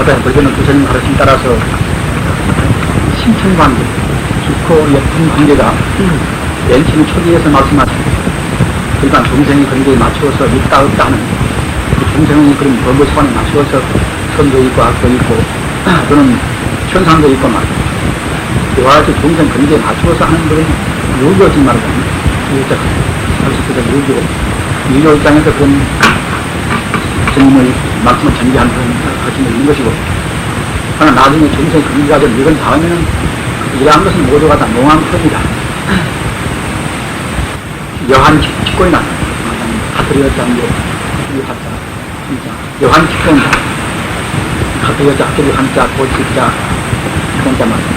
아까 불교는 부처님 가르침 따라서 심층관계, 깊고 예쁜 관계가 맨 처음 초기에서 말씀하신 그러니까 중생의 관계에 맞추어서 있다 없다 하는 그 중생의 그런 법의 소관에 맞추어서 선도 있고 악도 있고 또는 현상도 있고 말이야. 이와 같이 중생 관계에 맞추어서 하는 그런 유교지 말이거든요. 유교적, 유교. 유교 입장에서 그런 스님의 말씀을 전개하는 그런 가짐이 있는 것이고, 그러나 나중에 중생 관계가 좀 이건 다음에는 이러한 것은 모두가 다 몽환편이다. 여한 직권이 나다. 가트리었자, 여한 직권이다. 가트리었자, 학교리 한자, 고치자, 직권자 말이다.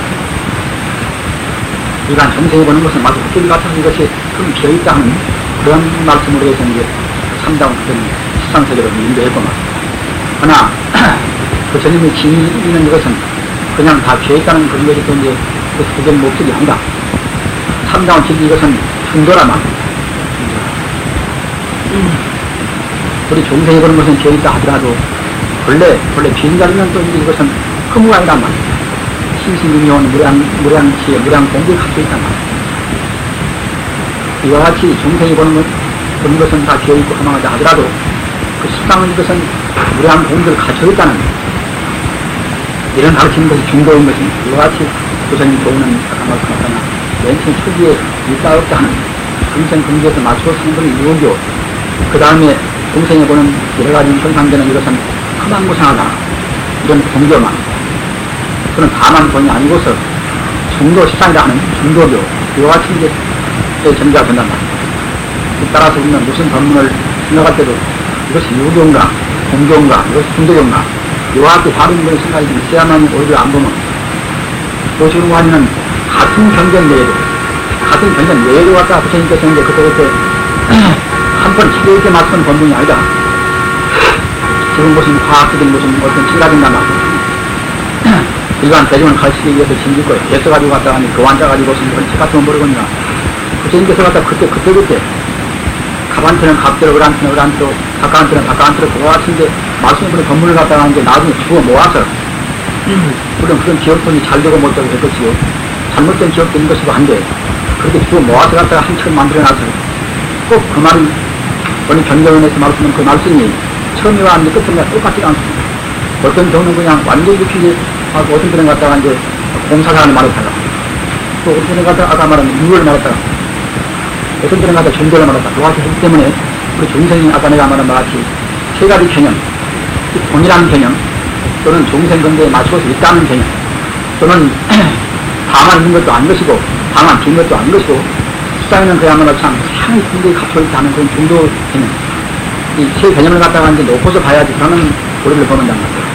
이러한 정생이 보는 것은 마치 학교리 같은 이것이 좀 비어있다 하는 그런 말씀으로 해서 이제 참다운 그런 시상세계로 인도했고 말이다. 그러나, 그 전임의 진이 있는 이것은 그냥 다 비어있다는 그런 것이 또 이제 그 수전 목적이 아니다. 참다운 진리 이것은 충돌한 말이다. 우리 중생이 보는 것은 비어있다 하더라도 원래 빈자리면 또 이제 이것은 허무가 아니란 말이야. 신신중요한 무량치에 무량공부에 갇혀 있단 말이야. 이와 같이 중생이 보는 것은 다 비어있고 허망하다 하더라도 그 식당은 이것은 무량공부에 갇혀 있다는 거야. 이런 가르치는 것이 중도인 것입니다. 이와 같이 부처님 교훈은 아까 말씀하셨나 맨 처음 초기에 있다 없다 하는 중생 근기에서 맞추어 쓰는 것은 유교. 그 다음에 중생이 보는 여러 가지 현상되는 이것은 허망무상하다. 이런 종교만. 그는 다만 본이 아니고서 중도 시상이라 하는 중도교. 이와 같이 이제 전개가 된단 말이에요. 따라서 우리는 무슨 법문을 생각할 때도 이것이 유교인가, 공교인가, 이것이 중도교인가. 이와 같이 다른 분의 생각이 좀 있어야만 오히려 안 보면. 도시로 하면 같은 경전 내에도, 같은 경전 내에도 갖다 부처님께서 이제 그때 한번 치료있게 맞춘 법문이 아니다. 지금 무슨 과학적인 무슨 어떤 칠라진단 말이야. 일반 대중을 가르치기 위해서 짐질 거예요. 개서 가지고 갔다가 그 환자 가지고 무슨 그런 책 같은 거 모르겠냐. 부처님께서 갖다 그때 갑한테는 갑대로, 을한테는 을한테로, 가까한테는 가까한테로 그와 같이 이제 말씀해 보는 법문을 갖다가 이제 나중에 주워 모아서 물론 그런 기억들이 잘 되고 못 되고 될 것이요. 잘못된 기억도 있는 것이고 한데 그렇게 주워 모아서 갖다가 한 책을 만들어놔서 꼭 그 말이 오늘 견경원에서 말씀은 그 말씀이 처음이와 끝이나 똑같지 않습니다. 어떤 경우는 그냥 완전히 이렇게 어떤 때는 갖다가 이제 공사사를 말했다가 또 어떤 때는 갖다가 아까 말한 유를 말했다가 어떤 때는 갖다가 존재를 말했다가 그 같이 했기 때문에 우리 중생이 아까 내가 말한 바같이 세 가지 개념, 본이라는 개념 또는 중생 근대에 맞춰서 있다는 개념 또는 다만 있는 것도 아닌 것이고 다만 빈 것도 아닌 것이고 수상에는 그야말로 참 상위 근대에 갇혀 있다는 그런 중도 개념 이 세 개념을 갖다가 이제 놓고서 봐야지 그러면 우리를 보는단 말이에요.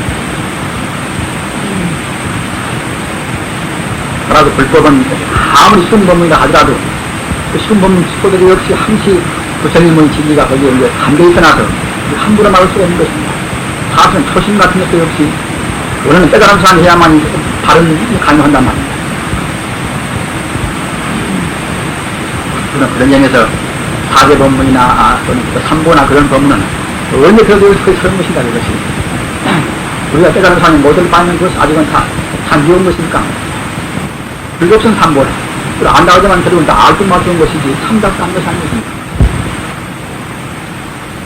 그래서 불법은 아무리 쉬운 법문이라 하더라도 그 쉬운 법문 스포들이 역시 항시 부처님의 진리가 거기에 이제 담겨 있어놔서 함부로 말할 수가 있는 것입니다. 사실은 초심 같은 것도 역시 원래는 깨달은 사람이 해야만 발언이 가능한단 말입니다. 그런 점에서 사제 법문이나 또는 삼보나 그런 법문은 원래 그것이 서는 것이다 그것이. 우리가 깨달은 사람이 모든 빠지는 것은 아직은 다 미운 것이니까 불법선 삼보라. 그리고 안다고 하지만 결국은 다 알고 맞추는 것이지 참답도 한 것이 아닌 것입니다.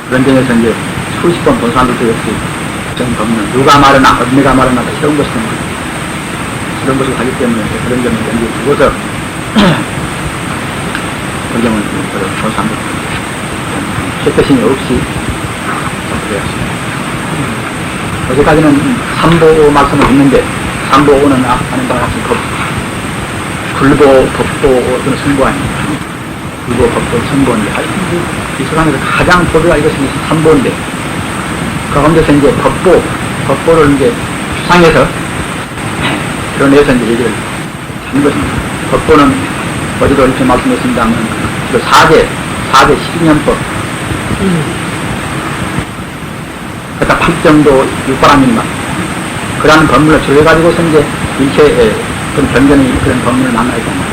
그런 점에서 이제 수십 번 본 사람들도 역시 전 법문은 누가 말하나 언니가 말하나 새로운 것이 됩니다. 그런 것을 하기 때문에 그런 점을 연기해 두고서 그런 점을 본 사람들 실패심이 없이 그래왔습니다. 어제까지는 삼보 말씀을 했는데 삼보는 아는 바와 같이 불보, 법보, 또는 선보 아닙니까? 불보, 법보, 선보인데 하여튼 이 세상에서 가장 보배가 이것이 삼보인데 그 가운데서 이제 법보를 이제 추상해서 드러내서 이제 얘기를 하는 것입니다. 법보는 어제도 이렇게 말씀했습니다만 그 사제 12년법 그러니까 8정도 육바람일만 그러한 법문을 조회가지고서 이제 일체의 그런 변변의 그런 법문을 만나야 된다.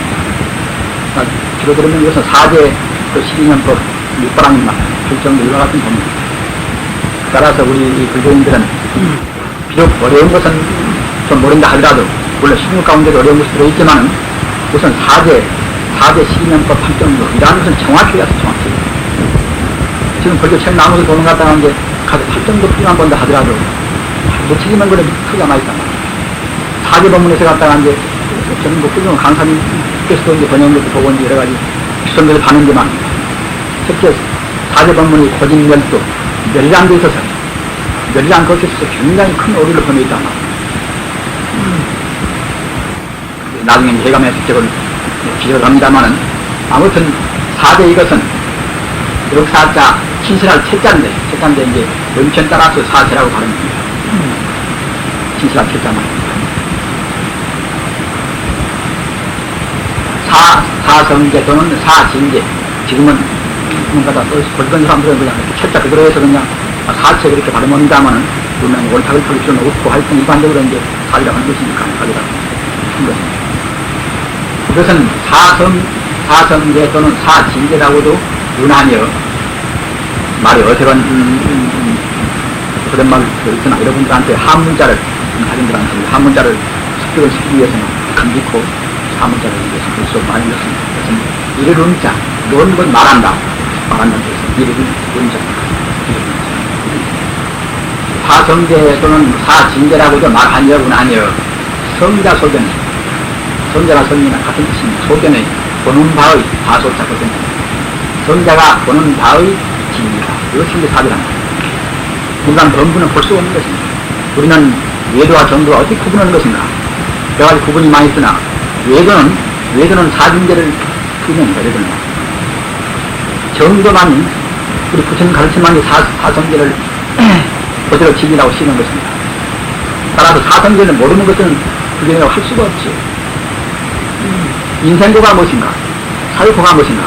그러니까 주로 들으면 이것은 사제 12년법 육바람일만 8정도 이와 같은 법문. 따라서 우리 불교인들은 비록 어려운 것은 좀 모른다 하더라도, 물론 식물 가운데도 어려운 것이 들어있지만, 우선 사제 시민법 8.6, 이라는 것은 정확히 가서 정확히. 지금 벌써 책 나무에서 보는 것 같다는 게, 가서 8.6 본다 하더라도, 놓치기만 그래 크게 남아있단 말이야. 사제 법문에서 갔다가 이제, 저는 뭐, 훌륭한 강사님께서도 이제 번역한 것도 보고 이제 여러 가지 추천들을 받는지만, 특히 사제 법문이 고진멸도, 멸이라는 데 있어서, 멸이라는 것에 있어서 굉장히 큰 오류를 범해있단 말이야. 나중에 해감해서 적을 기억을 합니다만은, 아무튼 사제 이것은 역사자 신실할 채자인데 이제 영천 따라서 사제라고 발음합니다. 신실할 채자만. 사성제 또는 사진제. 지금은 뭔가 다 골든 사람들은 그냥 채자 그대로 해서 그냥 사채 그렇게 발음합니다만은, 그러면 옳다고 할 필요는 없고, 하여튼 일반적으로 이제 사제라고 하는 것이니까, 사제라고 하는 것입니다. 이것은 사성제 또는 사진제라고도 유난히요, 말이 어색한, 그런 말을 있으나, 여러분들한테 한문자를, 학생들한테 한문자를 습득을 시키기 위해서는 금기코 한문자를 위해서 볼수 많은 것은, 이르는 자, 이런 건 말한다. 말한다는 뜻에서, 이르는 자. 사성제 또는 사진제라고도 말하려고는 아니여, 성자 소견, 성자가 성이나 같은 뜻입니다. 소견의 보는 바의 다소자거든요. 성자가 보는 바의 진리다. 이것이 이제 사비랍니다. 인간 범부는 볼 수 없는 것입니다. 우리는 외도와 정도가 어떻게 구분하는 것인가? 여러 가지 구분이 많이 있으나, 외도는 사진제를 표현합니다. 외도는. 정도만, 우리 부처님 가르침만이 사성제를 그대로 진리라고 쓰는 것입니다. 따라서 사성제를 모르는 것은 그게라고 할 수가 없죠. 인생고가 무엇인가? 사회고가 무엇인가?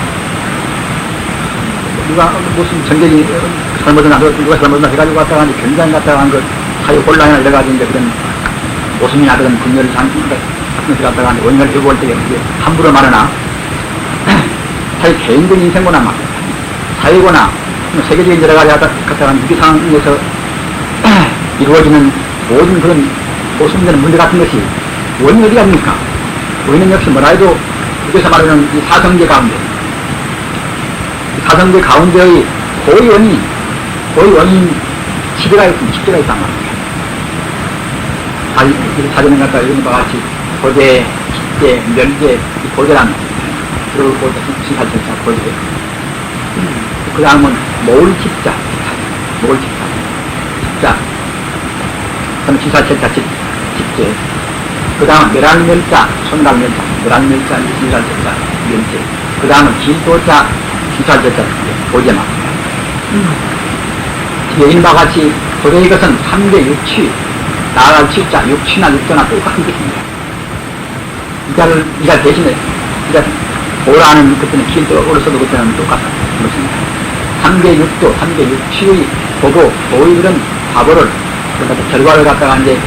누가 무슨 전쟁이 잘못이나 누가 잘못이나 해가지고 갔다가 하는데 굉장히 갔다가 한 것, 사회 혼란이나 여러 가지 이제 그런 오순이나 그런 분열을 같은 것을 갔다가 하는데 원인을 해볼 때 함부로 말하나, 사회 개인적인 인생고나 막, 사회고나 세계적인 여러 가지 갔다가 하는 위기 상황에서 이루어지는 모든 그런 오순되는 문제 같은 것이 원인이 어디 갑니까? 우리는 역시 뭐라 해도 여기서 말하는 이 사성제 가운데, 사성제 가운데의 고의 원인 지배가 있으면 집제가 있단 말입니다. 사전에 갖다 이런 것과 같이 고대, 집제, 멸제, 이 고대란, 그리고 고대, 신살철자, 고대. 그 다음은 모을집자, 집자. 그다음 신살철자, 집제. 그 다음은 멸할멸자, 손갈멸자, 멸할멸자, 신살철자, 멸제. 그 다음은 진도자, 신살철자, 고제만. 여기는 바와 같이 고대의 것은 3대 육취, 나아갈 취자, 육취나 육도나 똑같은 뜻입니다. 이가 대신에, 오라는 그때는 길도로서도 그때는 똑같은 것입니다. 3대 육도, 3대 육취의 보고, 보이들은 과보를, 그러니까 결과를 갖다가 이제,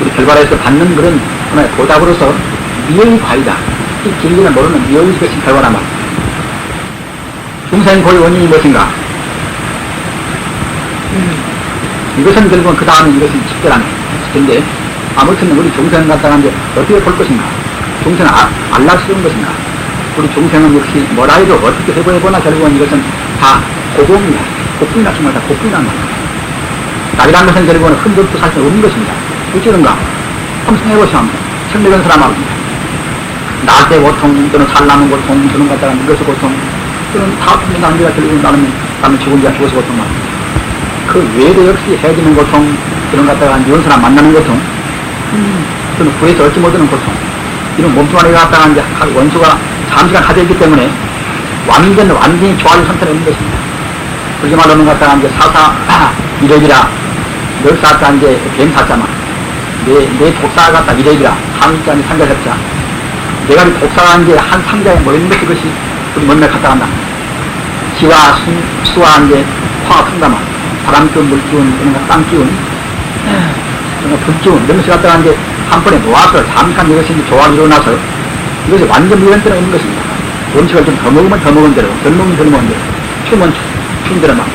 우리 결과에서 받는 그런 하나의 보답으로서 미의 과이다. 이 진리를 모르는 미의 것이 결과란 말입니다. 중생 고의 원인이 무엇인가? 이것은 결국은 그 다음에 이것은 집대라는 텐데, 아무튼 우리 중생을 갖다가 이제 어떻게 볼 것인가? 중생을 알라스러운 것인가? 우리 중생은 역시 뭐라 해도 어떻게 해보나 결국은 이것은 다 고공이다. 고풍이 같은 거다. 고풍이란 말이야. 낙이라는 것은 결국은 흔적도 사실 없는 것입니다. 어쩌는가? 한번 생각해보시면 생명한 사람하고 나한테 고통 또는 살라는 고통 또는 갖다가 이것의 고통 또는 다 분명한 데가 결국은 나는 죽은 자가 죽어서 고통 말입니다. 그 외에도 역시 헤어지는 고통, 그런 갖다가 이런 사람 만나는 고통, 또는 구해서 얻지 못하는 고통, 이런 몸뚱 안에 갖다가 이제 원수가 잠시간 가져있기 때문에 완전히 좋아질 상태는 없는 것입니다. 그렇게 말하는 갖다가 이제 이력이라, 널 쌓았다 이제 뱀 샀잖아. 내 독사가 갖다 이력이라, 상자니 상자잡자. 내가 이 독사가 이제 한 상자에 모이는 것이 그것이 우리 몸에 갖다 간다. 지와 수와 이제 화가 큰다만. 바람기운, 물기운, 땅기운, 불기운, 이런 것을 갖다가 이제 한 번에 모아서 잠깐 이것이 이제 조화가 일어나서 이것이 완전 미련대로 있는 것입니다. 음식을 좀 더 먹으면 더 먹은 대로, 덜 먹으면 덜 먹은 대로, 추면 추운 대로만.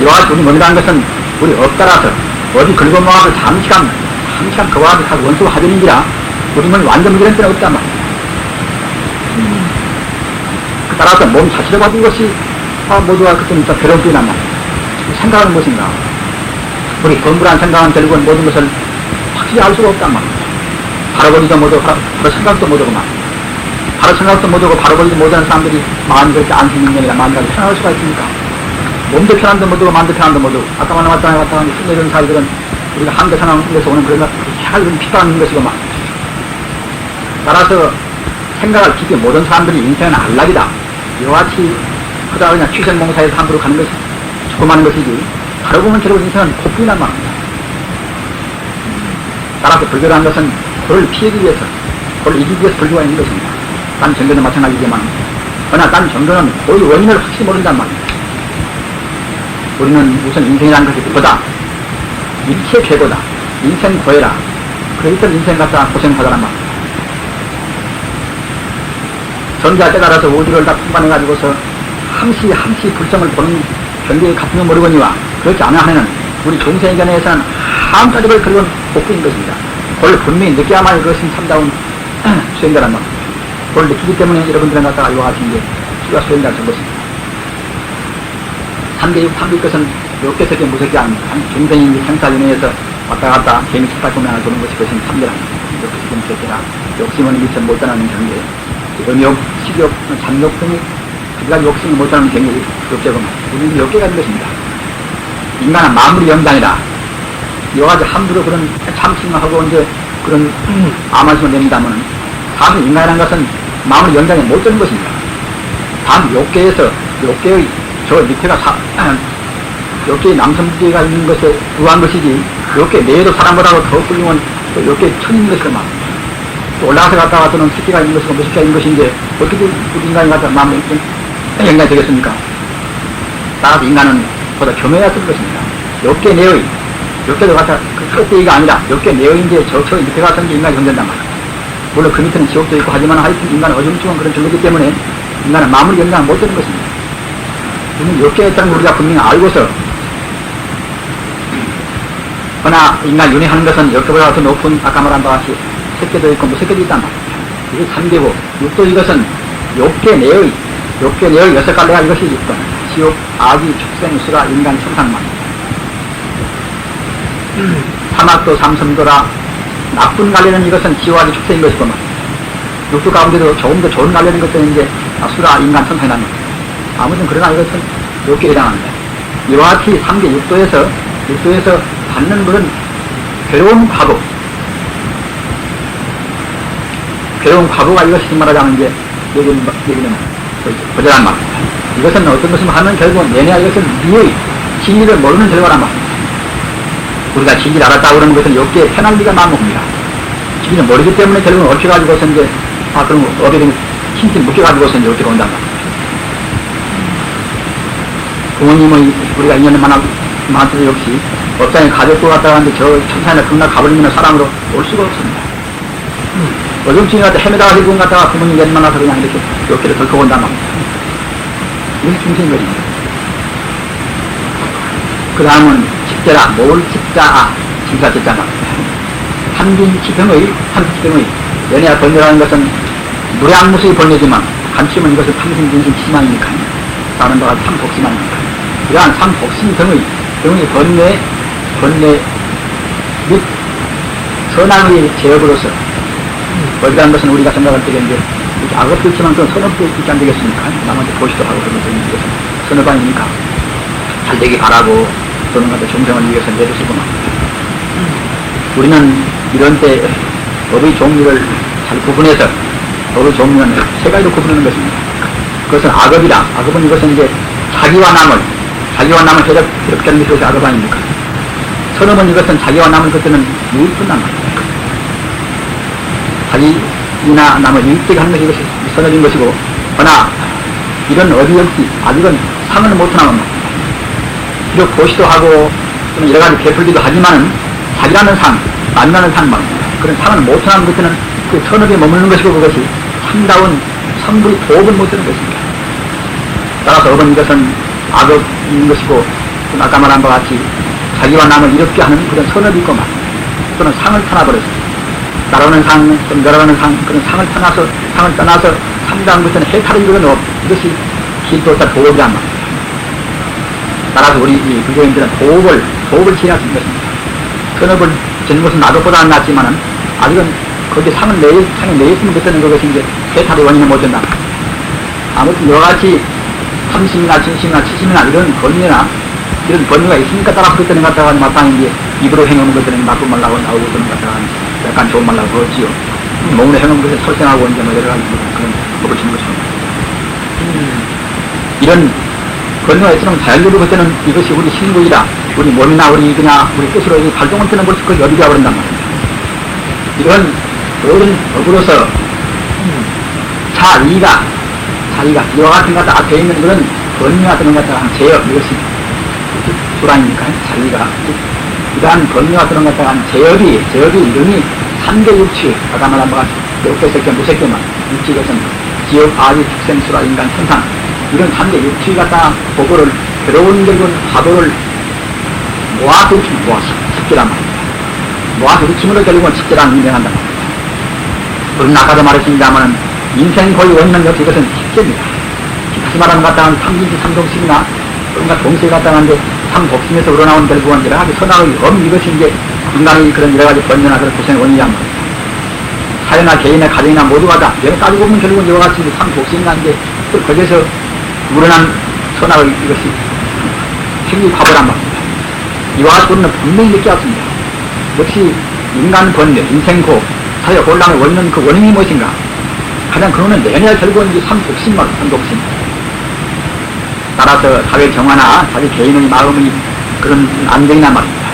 이와 같이 우리 몸이라는 것은 우리 업 따라서 어디 긁어모아서 잠시간 거하게 하고 원수 하전인지라 우리는 완전 무결한 때는 없단 말이야. 따라서 몸 자체를 받은 것이 모두가 그때는 진짜 괴롭기란 말이야. 생각하는 것인가? 우리 건불한 생각은 결국은 모든 것을 확실히 알 수가 없단 말이야. 바로 버리도 못하고 바로 생각도 못하고 말. 바로 생각도 못하고 바로 버리도 못하는 사람들이 마음이 그렇게 안심인념이라 마음이 편할 수가 있습니까? 몸도 편한도 못하고 마음도 편한도 못하고 아까 왔다 갔다 하는 힘내는 사람들은 우리가 한대 상황에서 오는 그런 해가 피도하는 것이고 막. 따라서 생각을 깊이 모든 사람들이 인생은 안락이다. 이와 같이 그다 그냥 취생몽사에서 함부로 가는 것이 조그마한 것이지. 바로 보면 결국 인생은 고삐난 말입니다. 따라서 불교라는 것은 그를 피하기 위해서, 그를 이기기 위해서 불교가 있는 것입니다. 딴 정교도 마찬가지지만, 그러나 딴 정교는 거의 원인을 확실히 모른단 말입니다. 우리는 우선 인생이라는 것이 보다, 일체 괴보다, 인생 고해라. 그러니까 인생 갖다 고생하다란 말입니다. 전자 깨달아서 우주를 다 통반해가지고서 함시 불성을 보는 경계에 같은 거 모르거니와 그렇지 않아 하면은 우리 중생견에서는 한가지를 그런 복부인 것입니다. 그걸 분명히 느껴야만 그것은 참다운 수행자란 말입니다. 그걸 느끼기 때문에 여러분들은 갖다가 이와 같은 게 수가 수행자를 된 것입니다. 3대6 탐비 것은 욕계석에 무섭지 않습니다. 중생이 생사윤회에서 왔다 갔다 개미 식사 보면 도는 것이 그것은 참되랍니다. 욕계석에 무섭게라 욕심은 미처 못 떠나는 경계, 음욕, 식욕, 잠욕 등이 그가 욕심을 못 떠나는 경계를 욕계고 우리는 욕계가 된 것입니다. 인간은 마무리 영장이다. 이와 같이 함부로 그런 참칭을 하고 이제 그런 암말씀을 냅니다만 사실 인간이라는 것은 마무리 영장에 못 되는 것입니다. 단 욕계에서 욕계의 저 밑에가 욕계의 남성부지가 있는 것에 부한 것이지 욕계 내에도 사람보다도 더 훌륭한 욕계의 천인 것이란 말입니다. 또 올라가서 갔다 와서는 새끼가 있는 것이고 무식가 있는 것인데 어떻게 우리 인간이 갖다 마무리 영장이 되겠습니까? 따라서 인간은 보다 겸해야 쓸 것입니다. 욕계 내의 욕계도 갖다 그 끝대기가 아니라 욕계 내의인데 저 밑에 가서 인간이 존재한단 말이야. 물론 그 밑에는 지옥도 있고 하지만 하여튼 인간은 어중중한 그런 존재이기 때문에 인간은 마무리 영장을 못 되는 것입니다. 우리는 욕계에 있다는 우리가 분명히 알고서 그러나 인간 윤회하는 것은 욕계보다 더 높은 아까 말한 바와 같이 색계도 있고 무색계도 있단 말입니다. 이게 3계고 육도 이것은 욕계 내의 6갈래가 이것이 육도 지옥, 아기, 축생, 수라, 인간, 천상만 사막도, 삼성도라 나쁜 갈래는 이것은 지옥아기 축생인 것이고 육도 가운데도 조금 더 좋은 갈래는 것들은 이제 수라, 인간, 천상이라는 겁니다. 아무튼 그러나 이것은 욕계에 해당합니다. 이와 같이 3계 육도에서 받는 그런 괴로운 과부가 이것이 말하자면 이제 여기는 거절한 말입니다. 이것은 어떤 것을 하면 결국은 내내야 이것은 미의 진리를 모르는 결과란 말입니다. 우리가 진리를 알았다고 그러는 것은 욕계에 편할 리가 많습니다. 진리를 모르기 때문에 결국은 얽혀가지고서 이제 그럼 업에 대한 힘을 묶여가지고서 이제 욕계가 온단 말입니다. 부모님의 우리가 인연을 많아도 역시 업장에 가족도 갔다 가는데 저 천산이나 극락 가버리면 사람으로 올 수가 없습니다. 어정충이 갔다 헤매다가 일본 갔다가 부모님 인연 만나서 그냥 이렇게 욕계를 덜컥 온단 말입니다. 이것이 중생인 것입니다. 그 다음은 집자라, 뭘 집자아, 집사 집자가. 한빈치병의, 연애와 번뇌라는 것은 무량무수의 번뇌지만, 간침은 이것은 탐심진심 치망이니까, 다른 바가 삼복심아니니까. 이러한 삼복심 등의 번뇌 및 선악의 제업으로서, 어디라는 것은 우리가 생각할 때에 이제, 악업도 있지만 그 선업도 있지 않겠습니까? 남한테 보시도 하고 그런 것은 선업아니니까. 잘 되기 바라고, 또는 같은 정성을 위해서 내려쓰고 막. 우리는 이런 때 법의 종류를 잘 구분해서 법의 종류는 세 가지로 구분하는 것입니다. 그것은 악업이다. 악업은 이것은 이제 자기와 남을 괴롭게 하는 것이 악업 아닙니까? 선업은 이것은 자기와 남을 그때는 유익분단 말입니다. 자기나 남을 유익되게 하는 것이 이것이 선업인 것이고, 그러나 이런 어디 역시 아직은 상을 못하는 겁니다. 비록 보시도 하고 여러 가지 베풀기도 하지만은 자기라는 상, 만나는 상 말입니다. 그런 상을 못하는 것은 그 선업에 머무르는 것이고 그것이 참다운 성불이 도업을 못하는 것입니다. 따라서 업은 이것은 악업인 것이고 아까 말한 바와 같이 자기와 남을 이롭게 하는 그런 선업이 있고만 또는 상을 떠나버렸습니다. 따라오는 상, 내려가는 상, 그런 상을 떠나서 삼가한 것은 해탈을 이루는 이것이 길도자 도업이란 말입니다. 따라서 우리 이 불교인들은 도업을 지어야 하는 것입니다. 선업을 짓는 것은 나도보다 안 낫지만은 아직은 거기에 상에 내에 있으면 그때는 그것이 이제 해탈의 원인을 못 된다. 아무튼 여러가지 30이나 70이나 70이나 이런 권위나 이런 권위가 있으니까 따라서 그때는 갖다가 마땅히 이제 입으로 행하는 것들은 나쁜 말 나오고 그런 갖다가 약간 좋은 말 나오고 그렇지요. 몸으로 행하는 것에 설생하고 이제 뭐 여러 가지 그런 법을 주는 것처럼. 이런 권위가 있으면 자연적으로 그때는 이것이 우리 신구이다. 우리 몸이나 우리 뜻으로 이 발동을 뜨는 것을 그걸 여비가 버린단 말입니다. 이런 모든 법으로서 자의가 이와 같은 것 앞에 있는 그런 권위와 그런 것들 한 제역 이것이 수란이니까 자의가 이러한 권위와 그런 것들 한 제역이 이름이 3개 육치 아까 말한 바가 6개, 세개, 무색개만 육치 이것은 지역, 아지, 축생, 수라, 인간, 천상 이런 3개 육치 갖다 보고를 괴로운 결국은 화도를 모아두르치면 습기란 말입니다. 모아두르침으로 결국은 습기라는 인정한단 말입니다. 물론 아까도 말했습니다만 인생 고의 원인은 역시 이것은 습기입니다. 다시 말하는 것 같다면 삼진지 삼독심이나 뭔가 동시에 갖다가는데 삼독심에서 우러나온 결국은 여러 가지 선악의 이것이 이제 인간의 그런 여러 가지 번뇌나 그런 고생의 원인이란 말입니다. 사회나 개인의 가정이나 모두가 다 여러 따지고 보면 결국은 이와 같이 삼독심이라는 게 거기에서 우러난 선악의 이것이 생리과보란 말입니다. 이와 같이 우리는 분명히 느끼었습니다. 역시 인간 번뇌, 인생고, 사회 혼란의 원인은 그 원인이 무엇인가? 가장 근원은 내내 결국은 이제 삼독심. 따라서 사회 정화나 자기 개인의 마음의 그런 안정이란 말입니다.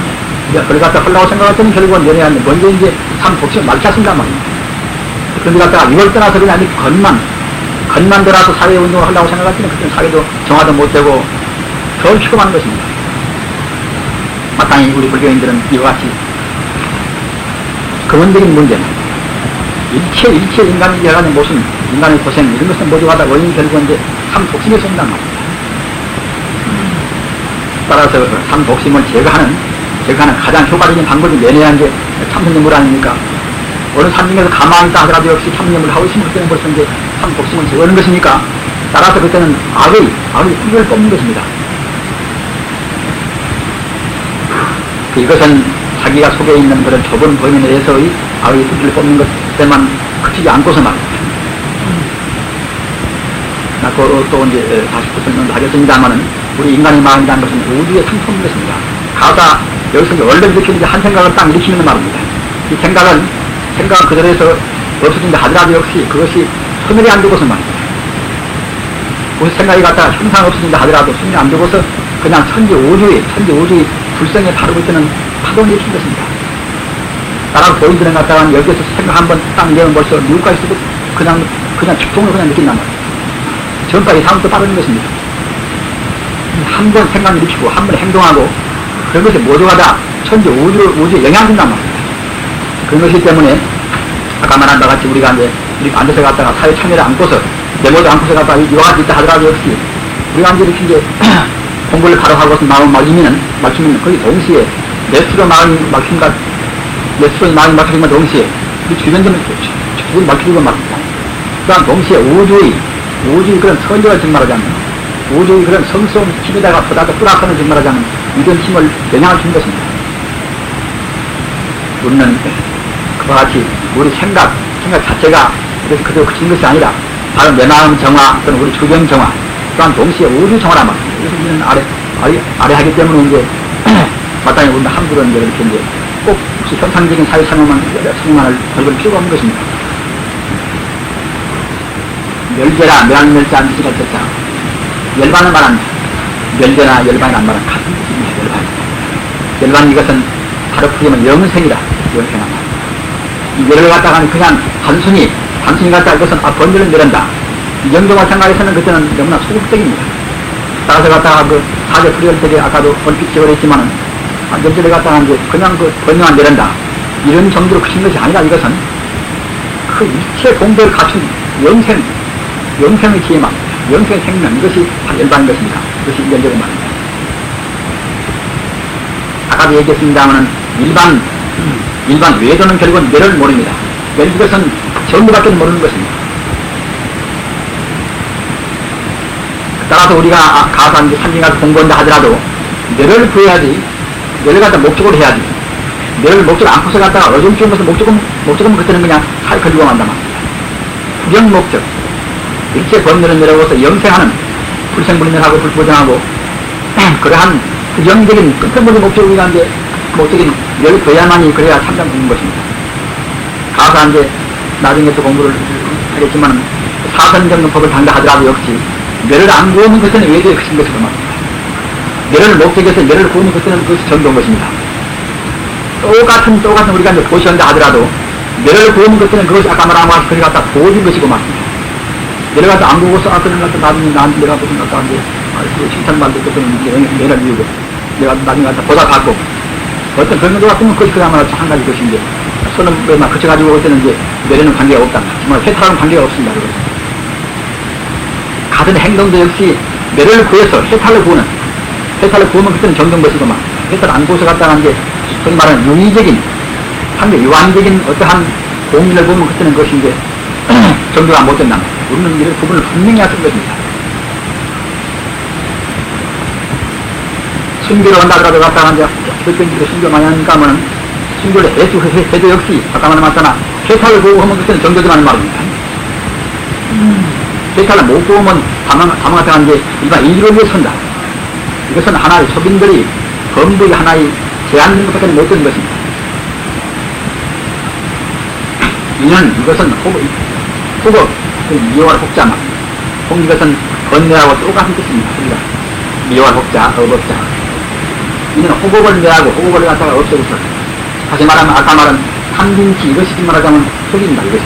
그걸 갖다 하려고 생각할 때는 결국은 내내 먼저 이제 삼독심을 말찾는단 말입니다. 그런데 갖다가 이걸 떠나서 그냥 겉만 들어서 사회 운동을 하려고 생각할 때는 그때는 사회도 정화도 못되고 더 피곤한 것입니다. 마땅히 우리 불교인들은 이와 같이 근원적인 문제는 일체 인간이 일어나는 모순, 인간의 고생 이런 것은 모두가 다 원인이 결국은 이제 삼독심에서 온단 말입니다. 따라서 삼독심을 제거하는 가장 효과적인 방법이 내내한 게 참선념물 아닙니까? 어느 산중에서 가만히 있다 하더라도 역시 참념을 하고 있으면 그때는 벌써 이제 삼독심을 제거하는 것이니까 따라서 그때는 악의 뿌리를 뽑는 것입니다. 이것은 자기가 속에 있는 그런 좁은 범위 내에서의 악의 뿌리를 뽑는 것 때만 그치지 않고서 말입니다. 또 이제 다시 또 설명도 하겠습니다만은 우리 인간의 마음이라는 것은 우주의 상품인 것입니다. 가다 여기서 원래 일으키는 한 생각을 딱 일으키는 말입니다. 이 생각 그대로 해서 없어진다 하더라도 역시 그것이 소멸이 안 되고서 말입니다. 그 생각이 갖다가 형상 없어진다 하더라도 소멸이 안 되고서 그냥 천지 우주의 불성에 바르고 있는 파동을 일으킨 것입니다. 나랑 보이들은 갖다가 여기에서 생각 한번 딱 내면 벌써 미국까지 쓰고 그냥 직통으로 그냥 느낀단 말이에요. 전파 이상부터 빠르는 것입니다. 한 번 생각 일으키고 한 번 행동하고 그런 것이 모두가 다 천지 우주에 영향을 준단 말입니다. 그런 것이기 때문에 아까 말한 바와 같이 우리가 이제 이렇게 앉아서 갔다가 사회 참여를 안고서 내모도 안고서 갔다가 이와 같이 있다 하더라도 역시 우리가 이렇게 이제 공부를 바로 하고서 마음 막히면 거기 동시에 내 스스로 마음이 막힌과 내 스스로 마음이 막히는 동시에 이 주변 좀 축축을 막히고 말입니다. 그다음 동시에 우주의 그런 선조가 증말하자면 우주의 그런 성스러운 힘에다가 보다도 뿌락하는 증말하자면 이런 힘을 영향을 준 것입니다. 우리는 그와 같이 우리 생각 자체가 그래서 그대로 그친 것이 아니라 바로 내 마음 정화 또는 우리 주변 정화 또한 동시에 우주 정화란 말입니다. 그래서 우리는 아래 하기 때문에 이제 마땅히 우리는 함부로 이제 이렇게 이제 꼭 혹시 현상적인 사회 참여만을 얼굴 필요가 없는 것입니다. 멸제라 멸자 안지가 됐자 열반을 말합니다. 멸제나 열반이 안 말한 같은 뜻입니다. 열반 이것은 바로 풀이면 영생이다. 영생한 말. 이 열을 갖다가 그냥 단순히 갖다가 이것은 번뇌를 내린다. 영종할 생각에서는 그때는 너무나 소극적입니다. 따라서 갖다가 그 사제 풀이할 때 아까도 얼핏 지적을 했지만은 연절을 갖다가 이제 그냥 그 번뇌만 내린다. 이런 정도로 그친 것이 아니라 이것은 그 일체 공덕을 갖춘 영생의 기회만, 영생의 생명, 이것이 바로 열반인 것입니다. 이것이 연절의 말입니다. 아까 가지 얘기했습니다만은 일반 외도는 결국은 뇌를 모릅니다. 이것은 전부밖에 모르는 것입니다. 따라서 우리가 가서 이제 산에 가서 공부한다 하더라도 뇌를 구해야지, 뇌를 갖다 목적으로 해야지. 뇌를 목적으로 안 풀서 갖다가 어중치운 것은 목적은 그때는 그냥 살 걸리고 만단 말입니다. 구경 목적. 일체 번뇌를 내려오서 영생하는 불생불멸하고 불보정하고 그러한 구경적인 끝없는 목적을 위한 게 목적인 뇌를 구해야만이 그래야 참담 되는 것입니다. 가서 이제 나중에 또 공부를 하겠지만 사선정론법을 단다 하더라도 역시 뇌를 안 구하는 것은 외도의 크신 것이고 말입니다. 뇌를 목적에서 뇌를 구하는 것은 그것이 정도인 것입니다. 똑같은 우리가 이제 보시한다 하더라도 뇌를 구하는 것은 그것이 아까 말한 것이 그리 갖다 보여준 것이고 말입니다. 뇌를 갖다 안 구고서 그런 것도 나중에 나한테 내가 무슨 갖다 이제 칭찬받을 것은 뇌를 비우고 내가 나중에 갖다 보답받고 어떤 그런 것 같으면 그것이 그야말로 한 가지 것인데 손은 막 그쳐가지고 올 때는 이제 뇌에는 관계가 없다. 정말 해탈하는 관계가 없습니다. 같은 행동도 역시 뇌를 구해서 해탈을 구하면 그때는 정든 것이고만 해탈 안 구해서 갔다가 이제 소위 말하는 윤의적인 상대 유한적인 어떠한 공인을 보면 그때는 그것이 이제 정도가 못 된다. 우리는 이런 부분을 분명히 하는 것입니다. 순교를 한다더라도 갔다가 이제 결정적으로 순교 많이 하니까 하면 순교를 해도 역시 아까 말했잖아. 해탈을 보고 하면 그때는 정도지만 말입니다. 해탈을 못 보면 다만 이제 일반 인류를 위해 선다. 이것은 하나의 소빈들이 범죄의 하나의 제한된 것밖에 못 되는 것입니다. 이것은 호법, 미화와 혹자만. 이것은 번뇌하고 똑같은 뜻입니다. 우리가 미화와 혹자, 어법자. 이는 호법을 뇌하고 호법을 갖다가 없애고서 다시 말하면 아까 말한 탐진치 이것이 말하자면 속입니다. 이것은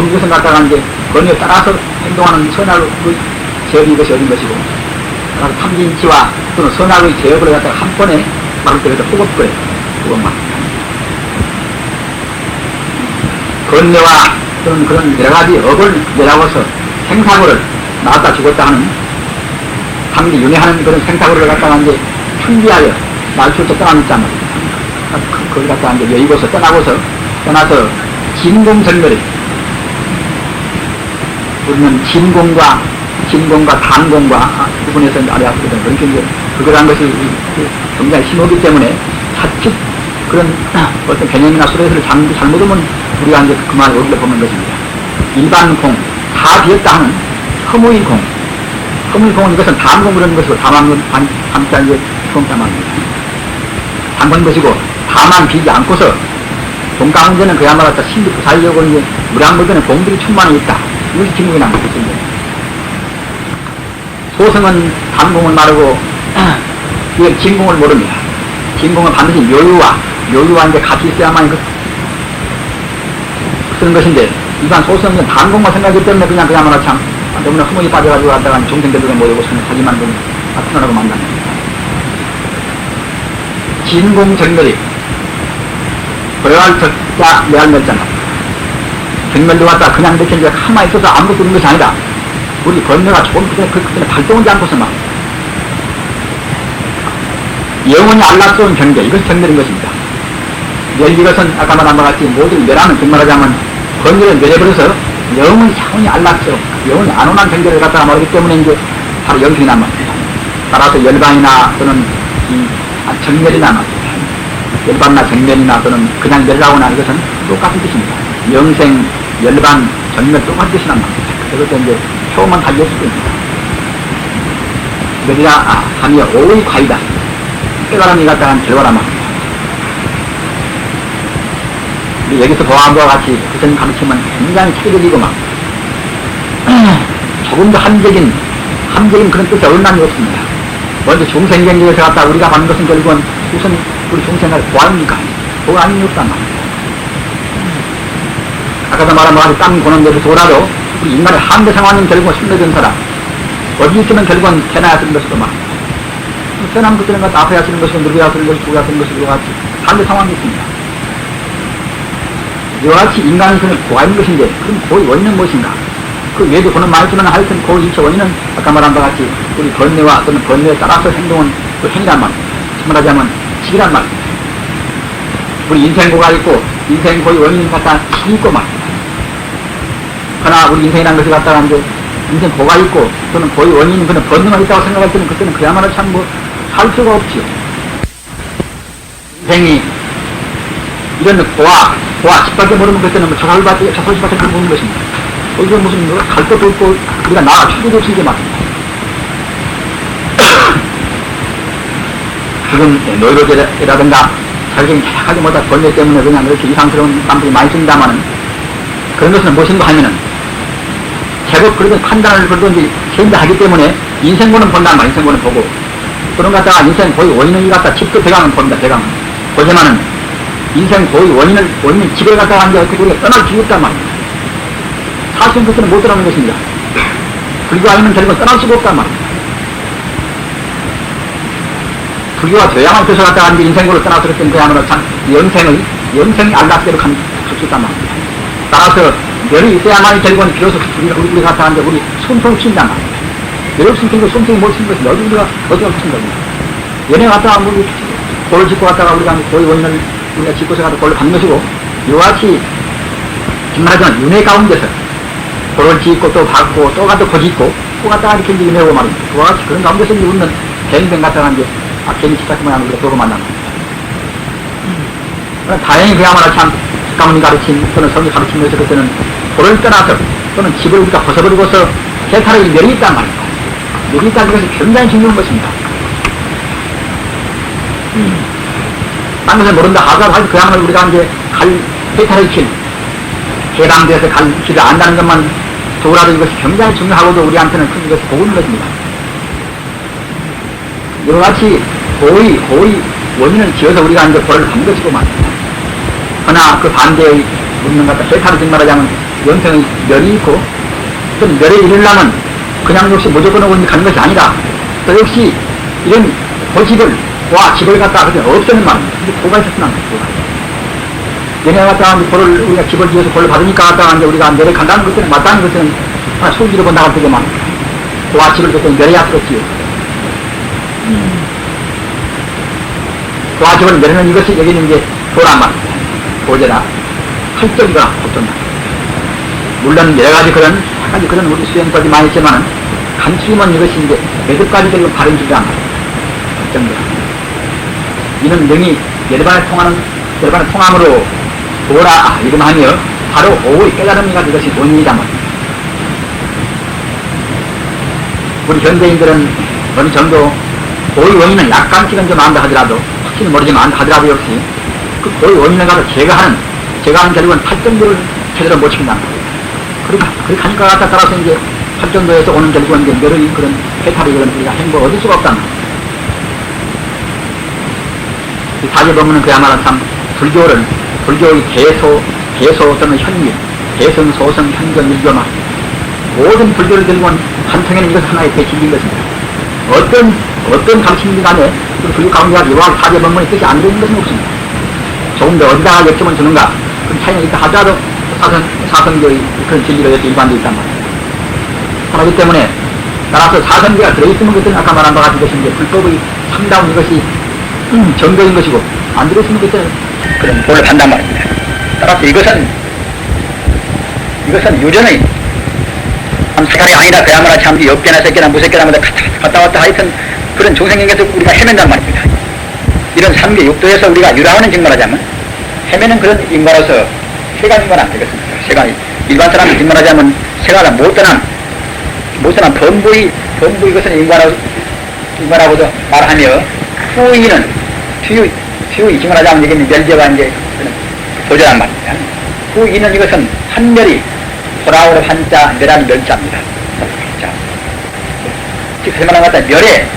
이것은 갖다가 이제 번뇌에 따라서 행동하는 선악의 제업이 이것이 어린 것이고 그래서 탐진치와 또는 선악의 제업을 갖다가 한 번에 말을 때려서 호법거래 그것만 번뇌와 또는 그런 여러가지 업을 내라고서 생사고를 나왔다 죽었다 하는 탐기 윤회하는 그런 생사고를 갖다가 이제 준비하여 말초에서 떠나니까 말입니다. 그걸 갖다가 이제 여의고서 떠나서 진공전멸이 우리는 진공과 단공과 구분해서 알아야 하거든요. 그러니까 이제 그거란 것이 굉장히 심하기 때문에 자칫 그런 어떤 개념이나 수레를 잘못하면 우리가 이제 그만 여기를 보는 것입니다. 일반 공, 다 비었다 하는 허무인 공. 허무인 공은 이것은 단공 그런 것이고 담자 이제 수공담합니다. 단공인 것이고 다만 비지 않고서 동가운데는 그야말로 신비 부사이려고 이제 무량무변에 공들이 충만히 있다. 이것이 진공이 남는 것입니다. 소승은 단공을 말하고 이게 진공을 모릅니다. 진공은 반드시 묘유와 이제 같이 있어야만 쓰는 것인데 일반 소승은 단공만 생각하기 때문에 그야말로 참 너무나 흐뭇이 빠져가지고 갔다가 종생들에게 모이고 자기만 좀 편하고 만납니다. 진공정멸이 불활적자 내알멸잖아. 정멸도 갖다 그냥 이렇게 이제 가만히 있어서 아무것도 없는 것이 아니다. 우리 번뇌가 조금 그때 발동하지 않고서 막 영원히 안락스러운 경계, 이것이 정멸인 것입니다. 이것은 아까 말한 바와 같이 모든 멸하는 정말하자면 번뇌를 멸해버려서 영원히 안락스러운, 영원히 안온한 경계를 갖다가 말하기 때문에 이제 바로 영생이 남았습니다. 따라서 열반이나 또는 정멸이나 맞습니다. 열반이나 정멸이나 또는 그냥 멸하거나 이것은 똑같은 뜻입니다. 영생, 열반, 정멸 똑같은 뜻이 남습니다. 그것도 이제 표만 달렸을 겁니다. 멸이라 하며 오의 과이다. 깨달음이 갖다가 결과라 말입니다. 여기서 보아한 바와 같이 그전 가르치면 굉장히 체계적이고 막 조금도 함적인 그런 뜻이 얼마나 없습니다. 먼저 중생경계에서 갖다 우리가 받는 것은 결국은 우선 우리 중생을 보아닙니까? 그건 아닌 게 없단 말입니다. 아까도 말한 바와 같이 땅 고는 데서 돌아도 우리 인간의 한대 상황은 결국은 숨겨진 사람 어디 있으면 결국은 태어나야 쓰는 것이고 막 태어나면 그때는 갖다 아파야 쓰는 것이고 늙어야 쓰는 것이고 죽어야 쓰는 것이고 같이 한대 상황이 있습니다. 이와 같이 인간이 그는 고아인 것인데 그럼 고의 원인은 무엇인가? 그 외에도 그는 많지만 하여튼 그 일체 원인은 아까 말한 바와 같이 우리 번뇌와 또는 번뇌에 따라서 행동은 그 행위란 말입니다. 말하자면 집이란 말입니다. 우리 인생고가 있고 인생고의 원인을 갖다 있고 말입니다. 그러나 우리 인생이라는 것을 갖다가 이제 인생고가 있고 또는 고의 원인은 그는 본능이 있다고 생각할 때는 그때는 그야말로 참 살 수가 없지요. 인생이 이런 고와 집밖에 모르면 그때는 저설밖에 모르는 것입니다. 이건 무슨 갈 것도 없고 우리가 나와 출구도 없이 이제 말입니다. 지금 노이로제라든가 자격이 하지 못한 권력 때문에 그냥 이렇게 이상스러운 사람들이 많이 쓴다마는 그런 것은 무엇인가 하면은 제법 그런 판단을 그래도 이제 현재하기 때문에 인생고는 본단 말이야. 인생고는 보고 그런 갖다가 인생 고의 원인을 갖다 집도 배강은 봅니다. 배강은 보지만은 인생 고의 원인은 집을 갖다가 하는데 어떻게 우리가 떠날 길이 없단 말입니다. 사실은 그때는 못 떠나는 것입니다. 불교 아니면 결국은 떠날 수가 없단 말입니다. 불교가 되야만 돼서 갖다가 이제 인생고를 떠나서 그랬더니 그야말로 참 영생이 안락대로 갈 수 있단 말입니다. 따라서 열이 있어야만이 결국은 비로소 우리 갖다가 이제 우리 숨통을 쉰단 말입니다. 열 없으면 결국 숨통이 못 쉰 것은 우리가 어디가 붙인 겁니다. 연애 갖다가 골을 짓고 갖다가 우리가 고의 원인을 우리가 짓고서 갖다가 골을 받는 것이고 이와같이 말하자면 윤회 가운데서 골을 짓고 또 받고 또 갖다 고 짓고 또 갖다가 이렇게 이제 윤회하고 말입니다. 그와 같이 그런 가운데서 이제 웃는 뱅뱅 갖다가 이제 괜히 집같은 모양으로 우리가 도로 만납니다. 다행히 그야말로 참 가문이 가르친 또는 성이 가르친 것에서 그때는 골을 떠나서 또는 집을 우리가 벗어버리고서 해탈의 멸이 있단 말입니다. 멸이 있다는 것이 굉장히 중요한 것입니다. 딴 것을 모른다 하더라도 그야말로 우리가 이제 해탈의 길, 해방되어서 갈 길을 안다는 것만 도라도 이것이 굉장히 중요하고도 우리한테는 큰 이것이 복인 것입니다. 이와 같이 고의 원인을 지어서 우리가 이제 고를 받는 것이고 말입니다. 그러나 그 반대의 묻는 것 같다. 해탈을 말하자면 영생의 멸이 있고 또는 멸에 이르려면 그냥 역시 무조건 오니 가는 것이 아니라 또 역시 이런 집을 갖다가 없애는 말입니다. 근데 고가 있었으면 안 됩니다. 얘네 갖다가 고를 우리가 집을 지어서 고를 받으니까 갖다가 이제 우리가 멸에 간다는 것은 맞다는 것은 소기로 본다고 할 때만 고와 집을 그때 멸에 앞섰지요. 고와 집을 멸하는 이것이 여기는 이제 도란 말입니다. 도제나 활정이거나 어떤다. 물론 여러 가지 그런 우리 수행법이 많이 있지만 간추리면 이것이 이제 몇 가지 되고 바른 주장 활정이다. 이는 능히 열반을 통함으로 도라 이름하며 바로 오의 깨달음이가 이것이 원인이다 말입니다. 우리 현대인들은 어느 정도 고의 원인은 약간씩은 좀 안다 하더라도 확실히 모르지만 안다 하더라도 역시 그 고의 원인을 가서 제거하는 결국은 팔정도를 제대로 못 지킨다. 그렇게 하니까 따라서 이제 팔정도에서 오는 결국은 이제 여러 그런 해탈이 그런 우리가 행복을 얻을 수가 없다. 이 사제 보면은 그야말로 참 불교의 개소 또는 현미, 개성, 소성, 현견, 일교만 모든 불교를 들고는 한 통에는 이것 하나의 대진인 것입니다. 어떤 가르침인지 간에 불교 가운데가 이와 사제 법문의 뜻이 안 되는 것은 없습니다. 조금 더 어디다가 역점을 주는가 그런 차이가 있다 하더라도 사성교의 그런 진리가 이렇게 일반되어 있단 말이에요. 그렇기 때문에 따라서 사성교가 들어있으면 그때는 아까 말한 바가 이것이 이제 불법의 상다운 이것이 정도인 것이고 안 들어있으면 그때는 그런 본을 판단 말입니다. 따라서 이것은 유전의 세간이 아니라 그야말로 참 역계나 새끼나 무새끼나 갔다 왔다 하여튼 그런 중생에게서 우리가 헤맨단 말입니다. 이런 3계 6도에서 우리가 유라하는 직말하자면 헤매는 그런 인과로서 세간인과는 안 되겠습니다. 세간이 일반 사람이 직말하자면 세간을 못 떠난 범부의 것은 인과라고도 말하며 후의는 후의 직말하자면 여기는 멸제와 이제 도전한 말입니다. 후의는 이것은 한멸이 돌아오는 한자 멸하는 멸자입니다. 자, 즉 설명한 것 같다 멸에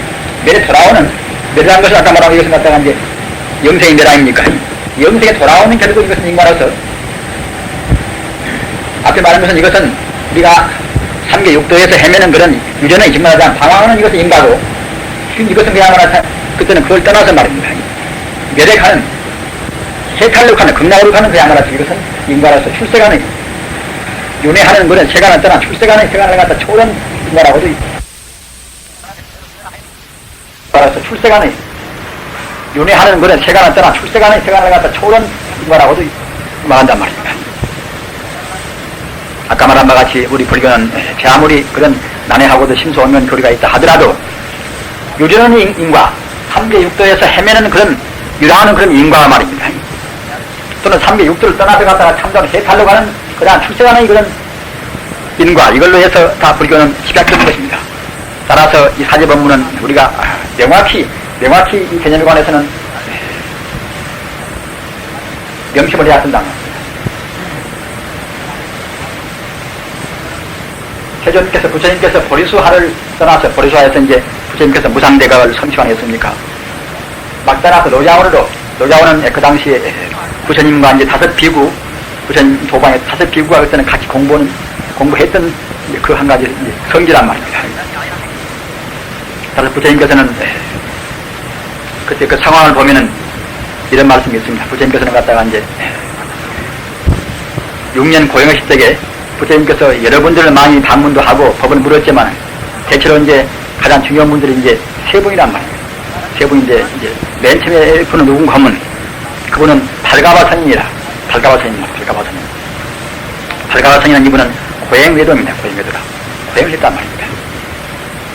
돌아오는 멸이라는 것을 아까 말하고 이것은 갖다가 이제 영생이 멸 아닙니까? 영생에 돌아오는 결국 이것은 인과로서 앞에 말한 것은 이것은 우리가 3계 6도에서 헤매는 그런 유전의 직말하자면 방황하는 이것은 인과고 이것은 그야말로 그때는 그걸 떠나서 말입니다. 멸에 가는 해탈로 가는 극락으로 가는 그야말로 이것은 인과로서 출세간의 윤회하는 것은 세간을 떠나 출세간의 세간을 갖다 초월한 인과라고도 따라서 출세간의 윤회하는 그런 세간을 떠나 출세간의 세간을 갖다 초월한 인과라고도 말한단 말입니다. 아까 말한 바와 같이 우리 불교는 제 아무리 그런 난해하고도 심소하면 교리가 있다 하더라도 유전한 인과, 3계 6도에서 헤매는 그런 유랑하는 그런 인과가 말입니다. 또는 3계 6도를 떠나서 갔다가 참다로 해탈로 가는 그러한 출세간의 그런 인과, 이걸로 해서 다 불교는 집약되는 것입니다. 따라서 이 사제법문은 우리가 명확히 이 개념에 관해서는 명심을 해야 한다는 겁니다. 세존께서 부처님께서 보리수하를 떠나서 보리수하에서 이제 부처님께서 무상대각을 성취하셨습니까? 막 따라서 노자원은 그 당시에 부처님과 이제 5 비구, 부처님 도방에 5 비구가 그때는 같이 공부했던 그 한 가지 성지란 말입니다. 따라서 부처님께서는 그때 그 상황을 보면은 이런 말씀이 있습니다. 부처님께서는 갔다가 이제 6년 고행하실 때에 부처님께서 여러분들을 많이 방문도 하고 법을 물었지만 대체로 이제 가장 중요한 분들이 이제 3분이란 말이에요. 3분인데 이제 맨 처음에 분은 누군가 하면 그분은 발가바 선인이라. 발가바 선인. 발가바 선인은 이분은 고행외도입니다. 고행을 했단 말입니다.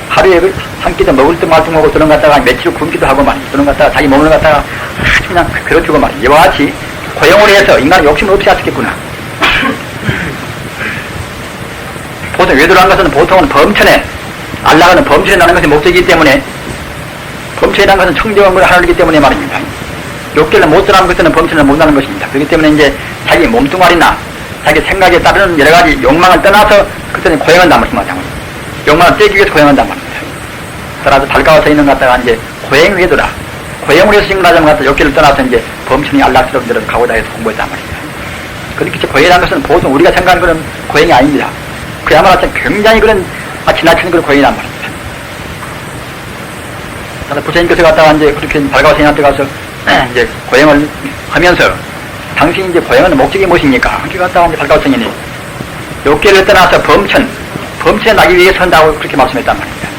하루에 한 끼도 먹을 듯 말 듯 먹고 저런 갔다가 며칠 굶기도 하고 말이에요. 저런 갔다가 자기 몸을 갖다가 아주 그냥 괴롭히고 말이에요. 이와 같이 고행을 해서 인간은 욕심을 없이 하셨겠구나. 보통 외도라는 것은 보통은 범천에 알라가는 범천에 나는 것이 목적이기 때문에 범천이라는 것은 청정한 걸 하늘이기 때문에 말입니다. 욕계를 못 전하는 것은 범천을 못 나는 것입니다. 그렇기 때문에 이제 자기 몸뚱아리나 자기 생각에 따르는 여러 가지 욕망을 떠나서 그때는 고행한단 말씀입니다. 욕망을 떼기 위해서 고행한단 말입니다. 따라서 발가와서 있는 것 같다가 이제 고행외도라. 고행을 해서 신문하자면 갖다 욕계를 떠나서 이제 범천이 안락스러운 데를 가고다 해서 공부했단 말입니다. 그렇게 고행이라는 것은 보통 우리가 생각하는 그런 고행이 아닙니다. 그야말로 굉장히 그런 지나치는 그런 고행이란 말입니다. 따라서 부처님께서 갔다가 이제 그렇게 발가와 스님한테 가서 이제 고행을 하면서 당신이 이제 고행하는 목적이 무엇입니까? 그렇게 갔다가 이제 발가와 스님이 욕계를 떠나서 범천에 나기 위해서 한다고 그렇게 말씀했단 말입니다.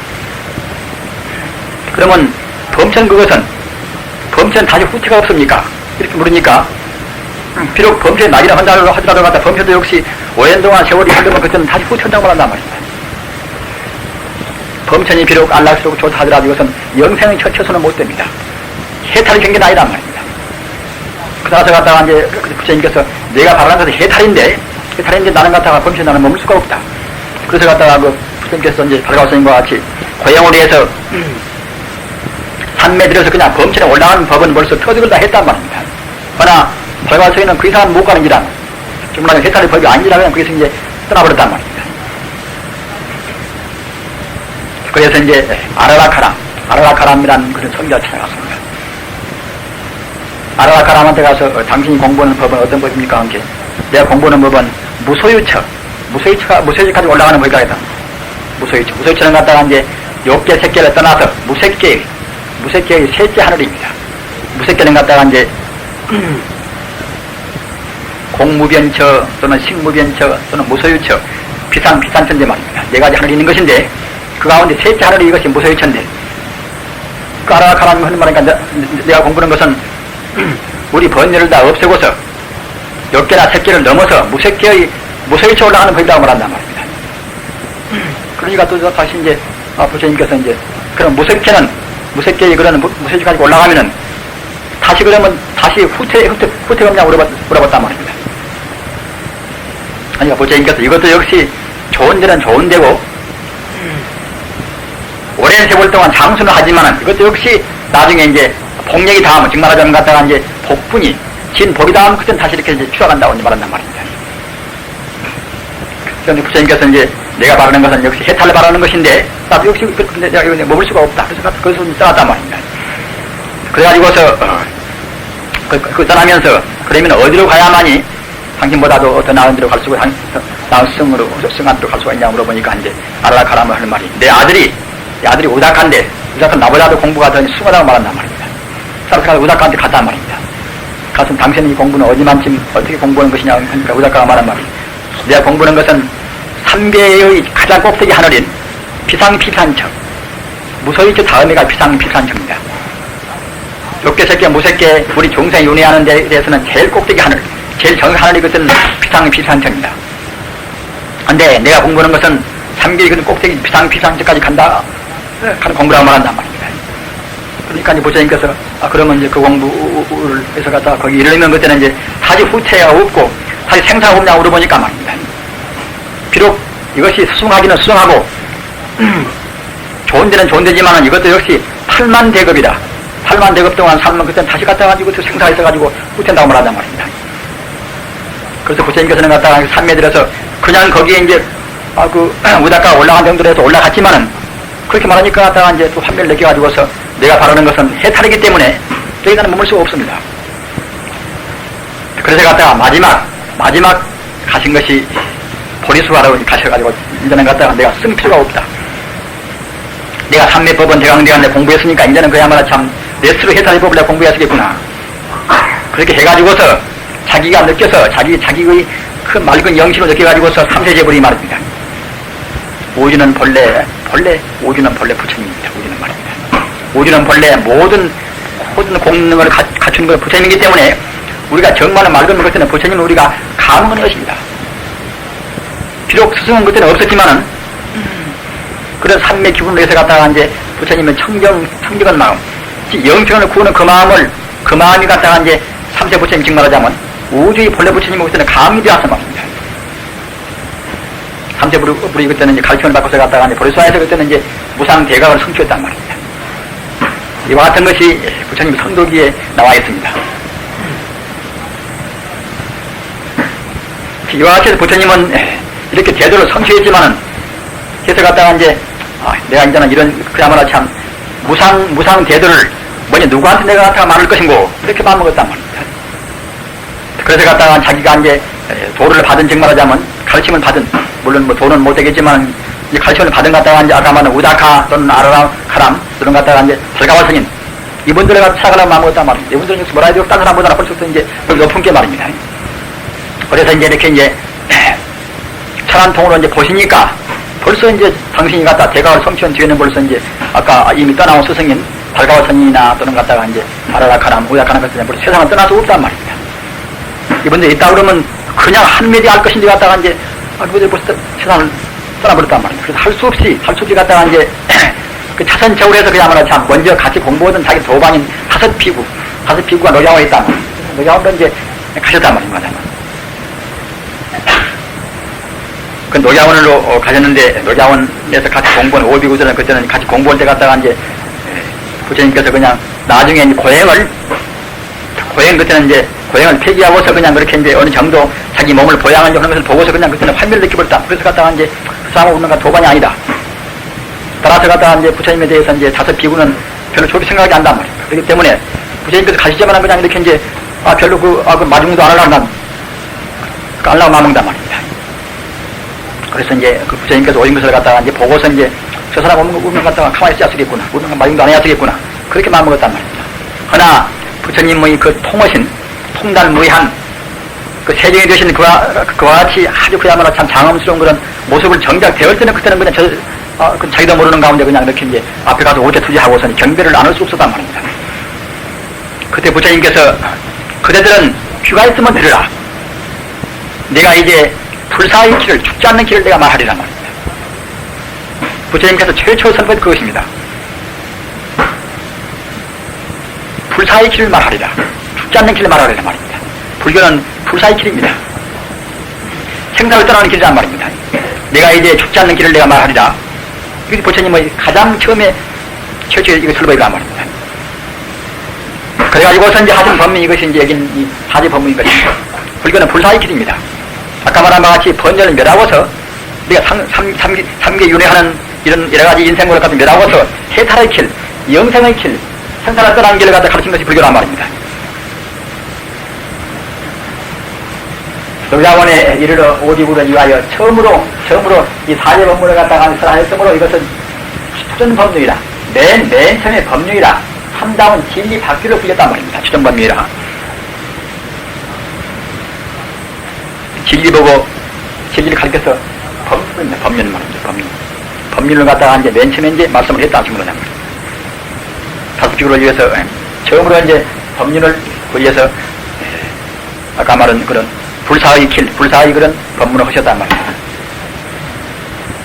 그러면 범천 다시 후퇴가 없습니까? 이렇게 물으니까 비록 범천에 나기라 한다고 하더라도 갖다 범천도 역시 5년 동안 세월이 흘러면 그때는 다시 후퇴한다고 한단 말입니다. 범천이 비록 안락스럽고 좋다 하더라도 이것은 영생의 처처서는 못 됩니다. 해탈이 된 게 아니란 말입니다. 그러나서 갔다가 이제 부처님께서 내가 바라는 것은 해탈인데 나는 갔다가 범천에 나는 머물 수가 없다. 그래서 갔다가 그 부처님께서 이제 발가와 스님과 같이 고행을 해서 산매 들여서 그냥 범천에 올라가는 법은 벌써 터득을 했단 말입니다. 그러나 발가와 스님은 그 이상은 못 가는 기란 정말 해탈의 법이 아니라 그냥 거기서 이제 떠나버렸단 말입니다. 그래서 이제 아라라카람이라는 그런 성자를 찾아갔습니다. 아라라카람한테 가서 당신이 공부하는 법은 어떤 법입니까? 함께 내가 공부하는 법은 무소유처까지 올라가는 법이다 했다. 무소유처는 갖다가 이제 욕계 색계를 떠나서 무색계의 셋째 하늘입니다. 무색계는 갖다가 이제 공무변처 또는 식무변처 또는 무소유처 비산천재 말입니다. 4가지 하늘이 있는 것인데 그 가운데 셋째 하늘이 이것이 무소유처인데 그 아라라카람이 하는 말이니까 내가 공부하는 것은 우리 번뇌를 다 없애고서 욕계나 색계를 넘어서 무소유처 올라가는 법이라고 말한단 말입니다. 그러니까 또 다시 이제 부처님께서 이제 그런 무색계의 그런 무소유처까지 올라가면은 다시 그러면 다시 후퇴가 없냐고 물어봤단 말입니다. 아니, 부처님께서 이것도 역시 좋은 데는 좋은 데고 오랜 세월 동안 장수는 하지만은 이것도 역시 나중에 이제 복력이 닿으면 증말하자면 갖다가 이제 복분이 진 복이 닿으면 그때는 다시 이렇게 이제 추락한다고 이제 말한단 말입니다. 그런데 부처님께서 이제 내가 바라는 것은 역시 해탈을 바라는 것인데 나도 역시 근데 내가 이거 머물 수가 없다. 그래서 거기서 떠났단 말입니다. 그래가지고서 그 떠나면서 그러면 어디로 가야만이 당신보다도 더 나은 데로 갈 수가 나은 승한으로 갈 수가 있냐고 물어보니까 이제 아라라카람을 하는 말이 내 아들이 우닥한 나보다도 공부가 더 수고하다고 말한단 말입니다. 그래서 우닥한테 갔단 말입니다. 가서 당신이 공부는 어디만큼 어떻게 공부하는 것이냐 하니까 우닥가가 말한 말이 내가 공부하는 것은 3배의 가장 꼭대기 하늘인 비상피산처 무소유처 다음에가 비상피산처입니다. 욕계색계 무색계 우리 중생이 윤회하는 데 대해서는 제일 꼭대기 하늘, 제일 정의 하늘이 것은 비상비상천입니다. 근데 내가 공부하는 것은 3계 그 꼭대기 비상비상천까지 간다 하는 공부를 말한단 말입니다. 그러니까 이제 부처님께서 그러면 이제 그 공부를 해서 갖다가 거기 이르면 그때는 이제 다시 후퇴가 없고 다시 생사가 없냐고 물어보니까 말입니다. 비록 이것이 수승하기는 수승하고 좋은 데는 좋은 데지만은 이것도 역시 8만 대급이다. 8만 대급 동안 살면 그때는 다시 갖다 가지고 생사가 있어가지고 후퇴한다고 말한단 말입니다. 그래서 부처님께서는 갖다가 산매에 들어서 그냥 거기에 이제 우다가 올라간 정도로 해서 올라갔지만은 그렇게 말하니까 갖다가 이제 또 환멸을 느껴가지고서 내가 바라는 것은 해탈이기 때문에 여기다는 머물 수가 없습니다. 그래서 갖다가 마지막 가신 것이 보리수하러 가셔가지고 이제는 갖다가 내가 쓸 필요가 없다. 내가 삼매법은 대강대강대 공부했으니까 이제는 그야말로 참 내 스스로 해탈법을 내가 공부해야겠구나. 그렇게 해가지고서 자기가 느껴서 자기의 그 맑은 영신을 느껴가지고서 삼세제불이 말입니다. 오주는 본래 부처님입니다. 오주는 말입니다. 오주는 본래 모든 공능을 갖추는 건 부처님이기 때문에 우리가 정말로 맑은 것에는 부처님을 우리가 감흥하는 것입니다. 비록 스승은 그때는 없었지만은 그런 삼매 기분을 해서 갖다가 이제 부처님은 청정한 마음, 영생을 구하는 그 마음이 갖다가 이제 삼세 부처님 증말하자면 우주의 본래 부처님이 그때는 감이 되어서 말입니다. 삼세 불이 그때는 이제 가르침을 받고서 갖다가 이제 보리수화에서 그때는 이제 무상 대각을 성취했단 말입니다. 이와 같은 것이 부처님 성도기에 나와 있습니다. 이와 같이 부처님은 이렇게 제도를 성취했지만은 그래서 갖다가 이제 내가 이제는 이런 그야말로 참 무상 대도를 뭐냐 누구한테 내가 갖다가 말할 것인고 이렇게 마음먹었단 말입니다. 그래서 갖다가 자기가 이제 도를 받은 증말하자면 가르침을 받은 물론 뭐 돈은 못 되겠지만 이제 가르침을 받은 갖다가 이제 아까 말한 우다카 또는 아라카람 이런 갖다가 이제 달가와 스님 이분들을 갖다 찾아가려고 마음먹었단 말입니다. 이분들은 역시 뭐라 해야 되고 딴 사람보다 벌써 이제 높은 게 말입니다. 그래서 이제 이렇게 이제 철안통으로 이제 보시니까 벌써 이제 당신이 갖다 대가를 성취한 뒤에는 벌써 이제 아까 이미 떠나온 스승인 달가와 스님이나 또는 갖다가 이제 아라라카람, 우야카람 같은 벌써 세상을 떠날 수 없단 말입니다. 이분들 있다 그러면 그냥 한매디 할 것인데 갖다가 이제 그분들 벌써 세상을 떠나버렸단 말입니다. 그래서 할 수 없이 갖다가 이제 그 차선적으로 해서 그야말로 참 먼저 같이 공부하던 자기 도반인 다섯 피구가 노량원에 있단 말입니다. 노량원도 이제 가셨단 말입니다. 그 노량원으로 가셨는데 노량원에서 같이 공부한 오비구들은 그때는 같이 공부할 때 갔다가 이제 부처님께서 그냥 나중에 이제 고행 그때는 이제 고행을 폐기하고서 그냥 그렇게 이제 어느 정도 자기 몸을 보양하려고 하는 것을 보고서 그냥 그때는 환멸을 느껴버렸다. 그래서 갔다가 이제 그 사람을 웃는 건 도반이 아니다. 따라서 갔다가 이제 부처님에 대해서 이제 다섯 비구는 별로 좋게 생각하지 않단 말입니다. 그렇기 때문에 부처님께서 가시자마자 그냥 이렇게 이제 별로 그 마중도 안 하려고 마음먹단 말입니다. 그래서 이제 그 부처님께서 오신 것을 갖다가 이제 보고서 이제 저 사람 오면 갖다가 가만히 있어야 쓰겠구나. 우는 마중도 안 해야 쓰겠구나. 그렇게 마음먹었단 말입니다. 그러나 부처님의 그 통달무이한 그 세정이 되신 그와 같이 아주 그야말로 참 장엄스러운 그런 모습을 정작 대할 때는 그때는 그냥 그 자기도 모르는 가운데 그냥 이렇게 이제 앞에 가서 오재투지하고서 경배를 나눌 수 없었단 말입니다. 그때 부처님께서 그대들은 귀가 있으면 들으라. 내가 이제 불사의 길을, 죽지 않는 길을 내가 말하리란 말입니다. 부처님께서 최초 선거는 그것입니다. 불사의 길을 말하리라. 죽지 않는 길을 말하리란 말입니다. 불교는 불사의 길입니다. 생사를 떠나는 길이란 말입니다. 내가 이제 죽지 않는 길을 내가 말하리라. 이게 부처님의 가장 처음에 최초의 이거 출발이란 말입니다. 그래가지고서 이제 하신 법문 이것이 이제 여긴 이 하지 법문인 것입니다. 불교는 불사의 길입니다. 아까 말한 바와 같이 번전을 멸하고서 우리가 삼계 윤회하는 이런 여러 가지 인생고를 갖다 멸하고서 해탈의 길, 영생의 길, 생사를 떠나는 길을 갖다 가르친 것이 불교란 말입니다. 노량원에 이르러 오디구를 위하여 처음으로 이 사제 법문을 갖다가 설하였으므로 이것은 추전 법률이라 맨 처음에 법률이라 참다운 진리 바퀴를 불렸단 말입니다. 추전 법률이라 진리 보고 진리를 가르쳐서 법률 말입니다. 법률을 갖다가 이제 맨 처음에 이제 말씀을 했다 하신 거냐. 다섯 비구를 위해서 처음으로 이제 법률을 권리해서 아까 말한 그런 불사의 불사의 그런 법문을 하셨단 말입니다.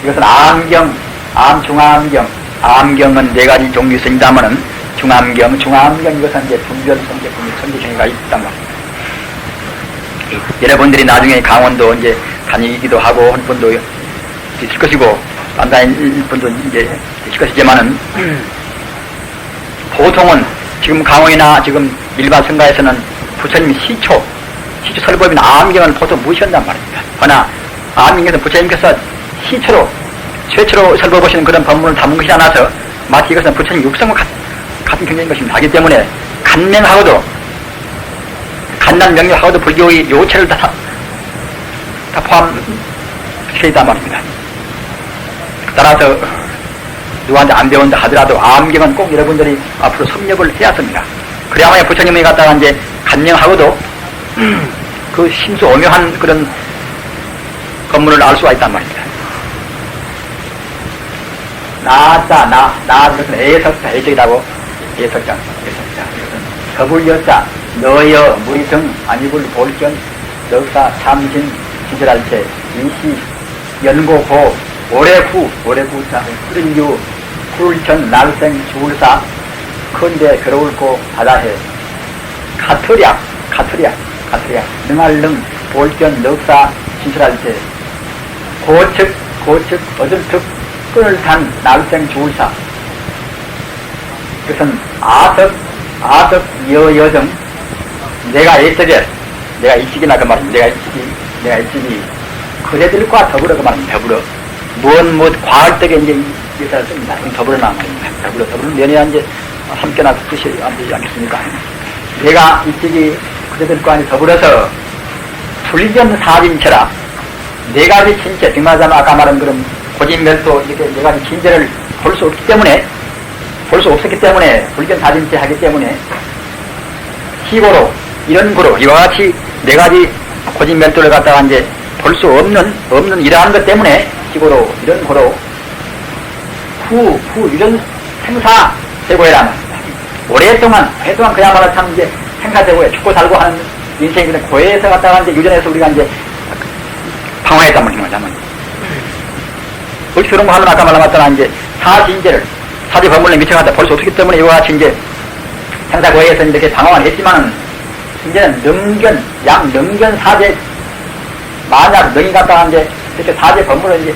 이것은 암경, 중암경, 암경은 네 가지 종류 있습니다만은 중암경 이것은 이제 분별 성제품이 천지경이가 있단 말입니다. 여러분들이 나중에 강원도 이제 다니기도 하고 한 분도 있을 것이고 안 다닐 분도 이제 있을 것이지만은 보통은 지금 강원이나 지금 일반 성가에서는 부처님 시초 설법인 암경을 보통 무시한단 말입니다. 그러나 암경에서 부처님께서 시초로 최초로 설법하시는 그런 법문을 담은 것이 않아서 마치 이것은 부처님 육성과 같은 경쟁인 것입니다. 하기 때문에 간명하고도 간난 명료하고도 불교의 요체를 다 포함시켜 있단 말입니다. 따라서 누구한테 안 배운다 하더라도 암경은 꼭 여러분들이 앞으로 섭렵을 해야 합니다. 그래야만 부처님이 갖다가 이제 간명하고도 그 심수 오묘한 그런 법문을 알 수가 있단 말입니다. 그것은 애석자, 애적이라고, 애석자. 더불여자, 너여, 무리등, 아니불, 볼견, 넉사, 참신, 지절할체, 인시, 연고고, 오래구자, 흐른유, 푸를천, 날생, 주울사, 큰데, 괴로울고, 바다해, 가트랴, 능할능, 볼견, 넉사, 지절할체, 고측, 어전특, 끈을 탄 날생 주울사. 그것은 아석, 여등, 내가 애석에, 내가 일찍이나 그 말입니다. 내가 일찍이, 그대들과 더불어 그 말입니다. 더불어. 무엇, 과할때에 이제, 여기서 씁니다. 더불어나 말입니다. 더불어 면해야 이제, 함께나 뜻이 안 되지 않겠습니까? 내가 일찍이 그대들과 더불어서, 불견 사진체라, 네 가지 친체, 뒷마자는 아까 말한 그런 고진멸도 이렇게 네 가지 친체를 볼 수 없기 때문에, 불견 사진체 하기 때문에, 시고로, 이런 구로, 이와 같이 네 가지 고진멸도를 갖다가 이제 볼 수 없는 이러한 것 때문에, 시고로, 이런 고로, 이런 생사 제고해라 말입니다. 오랫동안 그야말로 참 이제 생사 제고에 죽고 살고 하는 인생이 고해에서 갖다가 이제 유전해서 우리가 이제 방황했단 말입니다. 어떻게 그런 거 하면 아까 말했잖아. 이제 사지 법문을 미쳐가다 볼 수 없기 때문에 이와 같이 이제 생사고해에서 이렇게 방황을 했지만은 이제는 능견 사제, 만약 능이 갖다가 이제 이렇게 사제 법문을 이제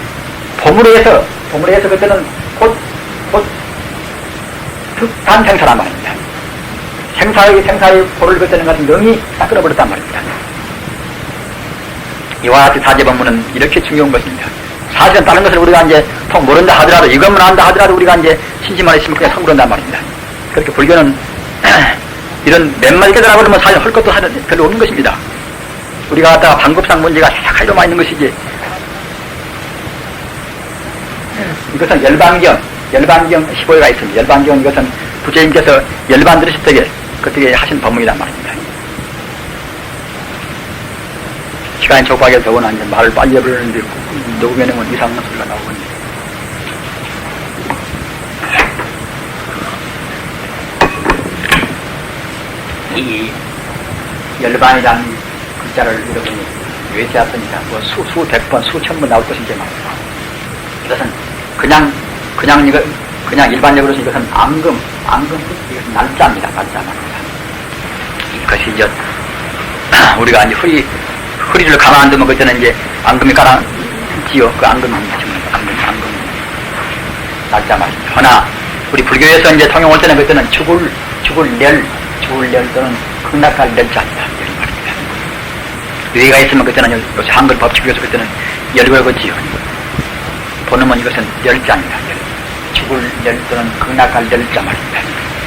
법문에 해서 그때는 곧 특단 생사란 말입니다. 생사의 고를 그때는 같은 능이 딱 끊어버렸단 말입니다. 이와 같이 사제 법문은 이렇게 중요한 것입니다. 사실은 다른 것을 우리가 이제 통 모른다 하더라도, 이것만 안다 하더라도 우리가 이제 신심만 있으면 그냥 성불한단 말입니다. 그렇게 불교는 이런 몇 마디 깨달아 버리면 사실 할 것도 별로 없는 것입니다. 우리가 갖다가 방법상 문제가 하이로만 있는 것이지. 이것은 열반경 15회가 있습니다. 열반경 이것은 부처님께서 열반 들으실 때에 그때 하신 법문이란 말입니다. 시간이 촉박해서 더구나 이제 말을 빨리 해버리는데 녹음해내면 이상한 소리가 나오거든요. 이 열반이라는 글자를 여러분이 외세했으니까 뭐 수백 번, 수천 번 나올 것인지 말입니다. 이것은 그냥 일반적으로서 이것은 앙금, 이것은 날짜입니다. 날짜 말입니다. 이것이 이제 우리가 이제 허리를 가만 안 두면 그때는 이제 앙금이 깔아지요. 그 앙금입니다. 앙금. 날짜 말입니다. 허나 우리 불교에서 이제 통용할 때는 그때는 죽을 열 또는 극락할 멸자입니다. 이런 말입니다. 의가 있으면 그때는 요새 한글 법칙에서 그때는 열을 걷지요. 본음은 이것은 열자입니다. 죽을 열 또는 극락할 열자 말입니다.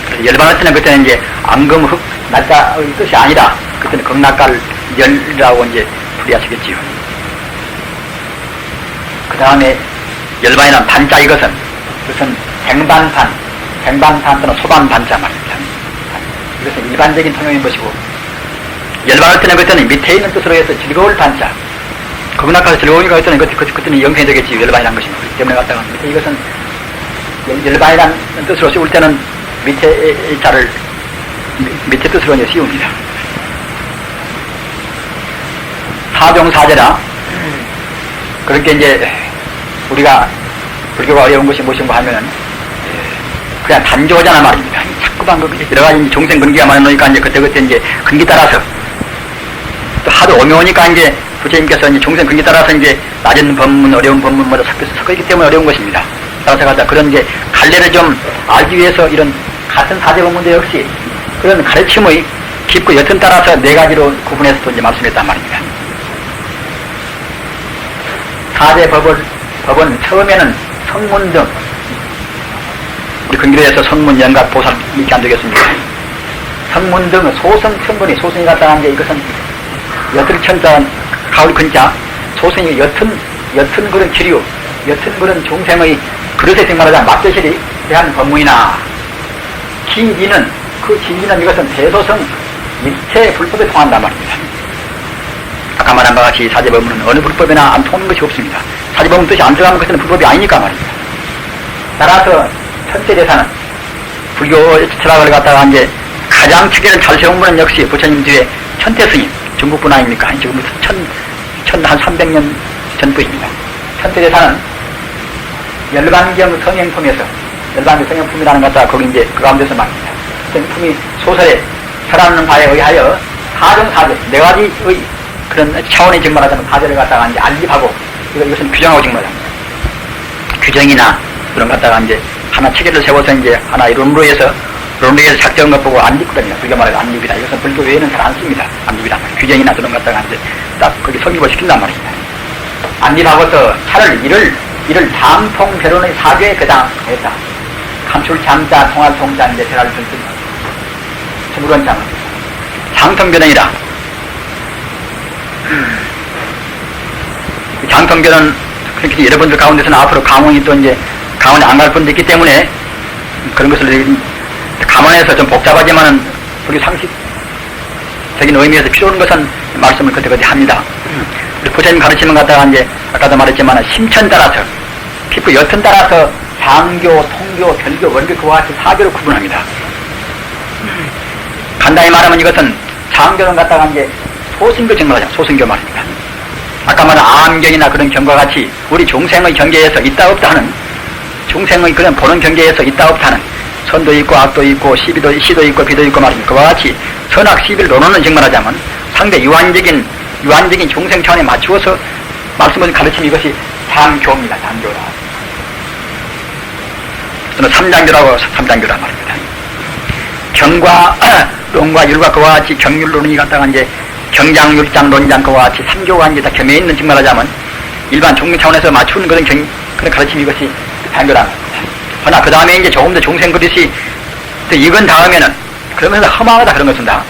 그래서 열반할 때는 그때는 이제 앙금 흑 날짜의 뜻이 아니라 그때는 극락할 열이라고 이제 풀이하시겠지요. 그 다음에 열반이란 반자 이것은 생반판 또는 소반반자 말입니다. 이것은 일반적인 통용인 것이고, 열반할 때는 그때는 밑에 있는 뜻으로 해서 즐거울 반자, 극락할 즐거우니까 그때는 영생이 되겠지. 열반이라는 것이 그렇기 때문에 갖다가 밑에 이것은 열반이라는 뜻으로 씌울 때는 밑에 자를 밑에 뜻으로 이제 씌웁니다. 사종사제라. 그렇게 이제 우리가 불교가 어려운 것이 무엇인가 하면은 그냥 단조하잖아 말입니다. 자꾸만 여러 가지 종생 근기가 많으니까 이제 그때 이제 근기 따라서 또 하도 오묘하니까 이제 부처님께서 이제 종생 근기 따라서 이제 낮은 법문, 어려운 법문마다 섞여 있기 때문에 어려운 것입니다. 따라서 가자 그런 이제 갈래를 좀 알기 위해서 이런 같은 사제 법문도 역시 그런 가르침의 깊고 옅은 따라서 네 가지로 구분해서 또 이제 말씀했단 말입니다. 사제 법은 처음에는 성문 등 우리 근기로에서 성문, 연각, 보살 이렇게 안 되겠습니까? 성문 등 소성 천근이 소성이 갖다가 이제 이것은 옅은 천자 가을 근자 소성이 옅은 그런 기류 옅은 그런 종생의 그릇에 생활하자 막대실이 대한 법문이나 기리는 그 진리는 이것은 대소성 일체 불법에 통한단 말입니다. 아까 말한 바와 같이 사제법문은 어느 불법이나 안 통하는 것이 없습니다. 사제법문 뜻이 안 들어가면 그것은 불법이 아니니까 말입니다. 따라서 천태대사는 불교 철학을 갖다가 이제 가장 체계를 잘 세운 분은 역시 부처님 뒤에 천태스님 중국분 아닙니까? 지금부터 한 300년 전부입니다. 천태대사는 열반경 성행품에서 열반경 성행품이라는 것 갖다가 거기 이제 그 가운데서 말입니다. 성행품이 소설에 설하는 바에 의하여 사정사제 네 가지의 그런 차원의 증말하자면 사제를 갖다가 이제 안립하고 이것은 규정하고 증말합니다. 규정이나 그런 것 갖다가 이제 하나 체계를 세워서 이제 하나 이론으로 해서 작정한 것 보고 안립거든요. 불교 말해서 안립이다. 이것은 불교 외에는 잘 안 씁니다. 안립이란 말이에요. 규정이나 그런 것 갖다가 이제 딱 거기 성립을 시킨단 말입니다. 안립하고서 차를 이를 장통 결혼의 사죄에 해당했다. 감출 장자, 통할 통자, 이제 대화를 듣습니다. 그런 장. 장통변원이라. 장통변원, 그렇게 여러분들 가운데서는 앞으로 강원이 또 이제 강원에 안 갈 분도 있기 때문에 그런 것을 감안해서 좀 복잡하지만은 우리 상식적인 의미에서 필요한 것은 말씀을 그때그때 합니다. 우리 부처님 가르치는 것 갖다가 이제 아까도 말했지만 심천 따라서 피부 옅은 따라서 장교, 통교, 결교, 원교 그와 같이 사교로 구분합니다. 간단히 말하면 이것은 장교는 갖다가 이제 소승교 증거하죠. 소승교 말입니다. 아까 말한 암경이나 그런 경과 같이 우리 종생의 경계에서 있다 없다 하는 중생의 그런 보는 경계에서 있다 없다 하는 선도 있고 악도 있고 시도 있고 비도 있고 말입니다. 그와 같이 선악 시비를 논하는 증말하자면 상대 유한적인 중생 차원에 맞추어서 말씀을 가르치는 이것이 장교입니다. 장교라. 저는 삼장교란 말입니다. 경과, 론과 율과 그와 같이 경율론이 갖다가 이제 경장, 율장, 논장 그와 같이 삼교가 이제 다 겸해 있는 증말하자면 일반 종교 차원에서 맞추는 그런 가르침이 이것이 장교란 말입니다. 그러나 그 다음에 이제 조금 더 종생 그릇이 또 익은 다음에는 그러면서 허망하다 그런 것은 다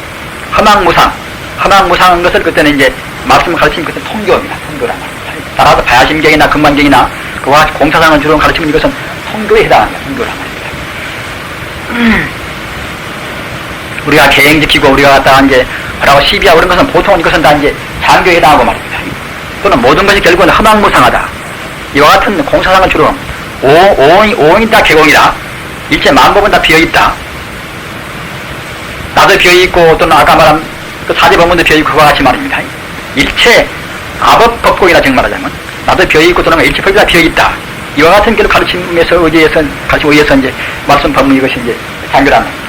허망무상한 것을 그때는 이제 말씀을 가르치면 그때 통교입니다. 통교란 말입니다. 따라서 바야심경이나 금만경이나 그와 같이 공사상을 주로 가르치면 이것은 통교에 해당합니다. 통교란 말입니다. 우리가 계행 지키고 우리가 갖다가 이제 하라고 시비하고 그런 것은 보통은 이것은 다 이제 장교에 해당하고 말입니다. 또는 모든 것이 결국은 허망무상하다. 이와 같은 공사상을 주로 오온이 다 개공이라 일체 만법은 다 비어있다. 나도 비어있고 또는 아까 말한 그 사제법문도 비어있고 그와 같이 말입니다. 일체 아법 법공이라 정 말하자면 나도 비어있고 또는 일체 법이 다 비어있다. 이와 같은 길로 가르침에서 의지해서 이제 말씀 법문 이것이 이제 장교란 말입니다.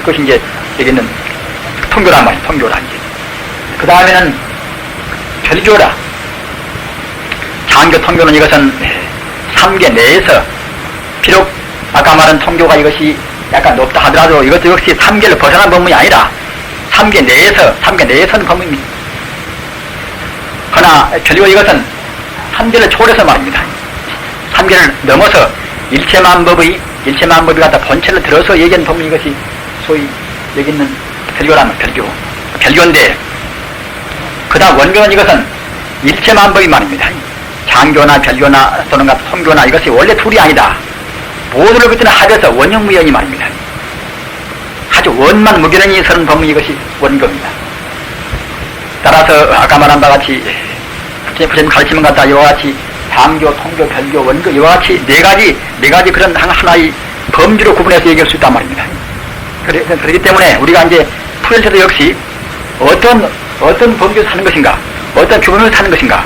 그것이 이제 여기는 통교란 말이에요. 통교란 이제. 그 다음에는 결교라. 장교 통교는 이것은 3계 내에서 비록 아까 말한 통교가 이것이 약간 높다 하더라도 이것도 역시 3계를 벗어난 법문이 아니라 3계 내에서는 법문입니다. 그러나 결국 이것은 3계를 초월해서 말입니다. 3계를 넘어서 일체만법이 갖다 본체를 들어서 얘기하는 법문 이것이 소위 여기 있는 결교라면 결교인데 그 다음 원교는 이것은 일체만법이 말입니다. 장교나 결교나 또는 통교나 이것이 원래 둘이 아니다. 모두를 그때는 합해서 원형무연이 말입니다. 아주 원만 무결연이 서는 법문이 이것이 원교입니다. 따라서 아까 말한 바와 같이 부처님 가르치는 것 같다. 이와 같이 장교, 통교, 결교, 원교 이와 같이 네 가지 그런 하나의 범주로 구분해서 얘기할 수 있단 말입니다. 그렇기 때문에 우리가 이제 풀에서도 역시 어떤 범죄에서 사는 것인가, 어떤 규범에서 사는 것인가,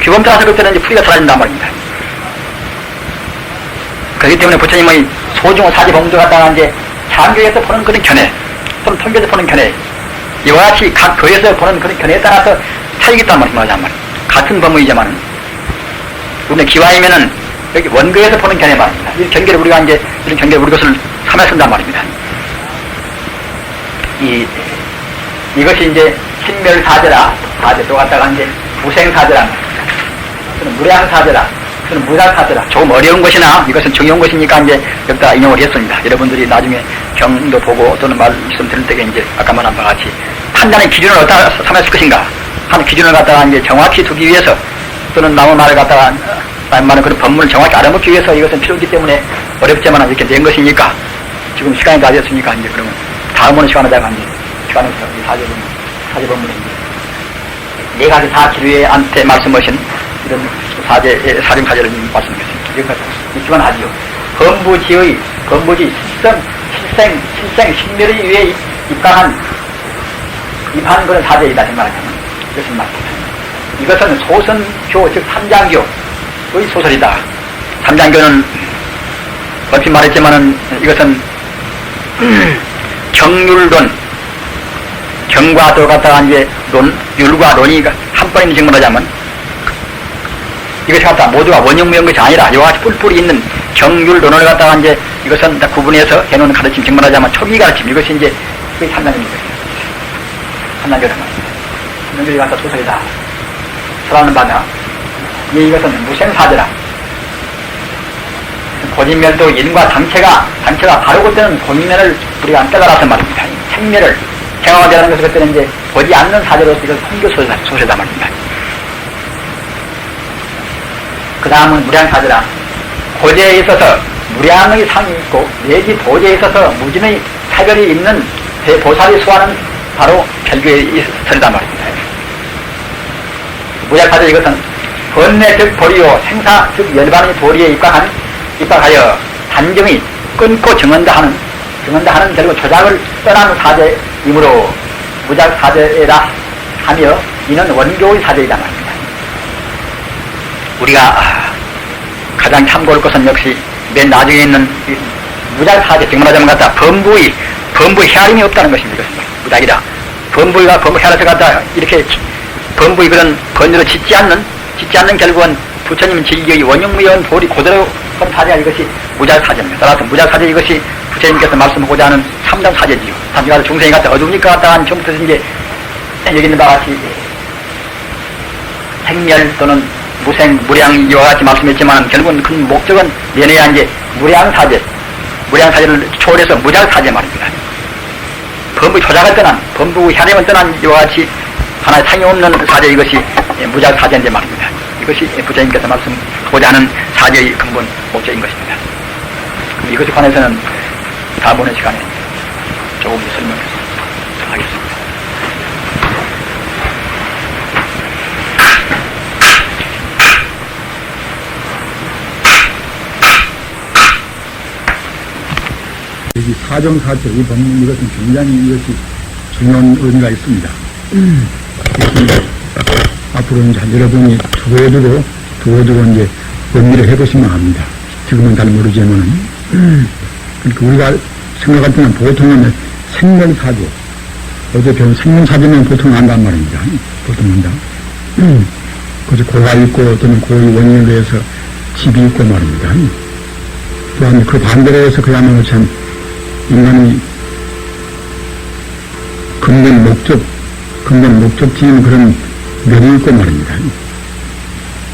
규범 따라서 그때는 이제 풀이가 사라진단 말입니다. 그렇기 때문에 부처님의 소중한 사제범죄 갖다가 이제 장교에서 보는 그런 견해, 또는 통계에서 보는 견해, 이와 같이 각 교에서 보는 그런 견해에 따라서 차이가 있단 말입니다. 같은 법문이지만은, 우리는 기와이면은 여기 원교에서 보는 견해 말입니다. 이 경계를 우리가 이제, 이런 경계를 우리 것을 삼아 쓴단 말입니다. 이것이 이제 신멸사제라, 사제 또 갖다가 이제 부생사제라, 또는 무량사제라, 또는 무량사제라. 조금 어려운 것이나 이것은 중요한 것이니까 이제 여기다 인용을 했습니다. 여러분들이 나중에 경도 보고 또는 말씀 들을 때에 이제 아까 말한 바와 같이 판단의 기준을 어디다 삼았을 것인가 하는 기준을 갖다가 이제 정확히 두기 위해서 또는 남의 말을 갖다가 말하는 그런 법문을 정확히 알아먹기 위해서 이것은 필요하기 때문에 어렵지만 이렇게 된 것이니까 지금 시간이 다 됐으니까 이제 그러면 다음 오는 시간에다가 이제 시간에서 사제법문에 이제 네 가지 사기류에한테 말씀하신 이런 사림사제를 말씀드렸습니다. 여기까지 있기만 하지요. 건부지 실생 신멸을 위해 입한 그런 사제이다 생각하자면 이것은 맞습니다. 이것은 소선교 즉 삼장교의 소설이다. 삼장교는 얼핏 말했지만은 이것은 경률론, 경과 도 갖다가 이제 율과 논이 한 번에 증문하자면 이것이 갖다 모두가 원흉무용 것이 아니라 이와 같이 뿔뿔이 있는 경률론을 갖다가 이제 이것은 다 구분해서 해놓은 가르침 증문하자면 초기 가르침 이것이 이제 그게 삼장교입니다. 삼장교란 말입니다. 삼장교를 갖다 소설이다. 설하는 바다. 이것은 무생사제라. 고진멸도 인과 당체가 바르고 때는 고진멸을 우리가 안 깨달아서 말입니다. 생멸을 경험하자는 것을 그때는 이제 보지 않는 사제로서 이것을 통교소설이다 말입니다. 그 다음은 무량사제라. 고제에 있어서 무량의 상이 있고 내지 보제에 있어서 무진의 차별이 있는 대보살이 수하는 바로 별교의 설이다 말입니다. 무량사제 이것은 번뇌 즉 보리요 생사 즉 열반의 도리에 입각하여 단정히 끊고 정한다 하는 결국 조작을 떠나는 사제이므로 무작사제라 하며 이는 원교의 사제이다 말입니다. 우리가 가장 참고할 것은 역시 맨 나중에 있는 무작사제 즉 말하자면 갖다 범부의 헤아림이 없다는 것입니다. 이것은 무작이다. 범부가 헤아려서 갖다 이렇게 범부의 그런 번뇌로 짓지 않는 결국은 부처님은 진리의 원흉무연 도리 그대로 그런 사제가 이것이 무작사제입니다. 따라서 무작사제 이것이 부처님께서 말씀하고자 하는 3단 사제지요. 단지가 중생이 갖다 어두우니까 갖다 한 처음부터 이제 여기 있는 바와 같이 생멸 또는 무생, 무량 이와 같이 말씀했지만 결국은 그 목적은 내내야 이제 무량사제를 초월해서 무작사제 말입니다. 범부의 조작을 떠난, 범부의 혈행을 떠난 이와 같이 하나의 상이 없는 사제 이것이 무작사제인데 말입니다. 이것이 부처님께서 말씀하고자 하는 사제의 근본 목적인 것입니다. 이것에 관해서는 다음 오는 시간에 조금 설명을 하겠습니다. 여기 사정사체 이 법문 이것은 굉장히 이것이 중요한 의미가 있습니다. 앞으로 이제 여러분이 두고두고 이제 의미를 해보시면 합니다. 지금은 잘 모르지만은 그러니까 우리가 생각할 때는 보통은 생명사제 어제 배운 생명사제는 보통 안단 말입니다. 보통 한다. 그래서 고가 있고 또는 고의 원인에 대해서 집이 있고 말입니다. 또한 그 반대로 해서 그야말로 참 인간이 근본 목적지인 그런 멸이 있고 말입니다.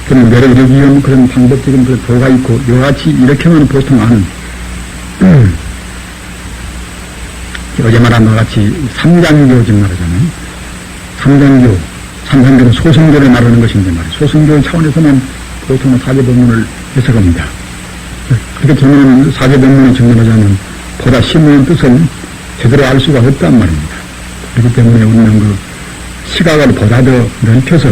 그런 멸을 이루기 위한 그런 방법적인 그런 도가 있고, 이와같이 이렇게만 보통 아는, 어제 말한 것 같이 삼장교 지금 말하잖아요. 삼장교는 소승교를 말하는 것인데 말이에요. 소승교 차원에서만 보통은 사제법문을 해석합니다. 그렇게 저는 사제법문을 정리하자면 보다 심오한 뜻을 제대로 알 수가 없단 말입니다. 그렇기 때문에 우리는 그 시각을 보다 더 넓혀서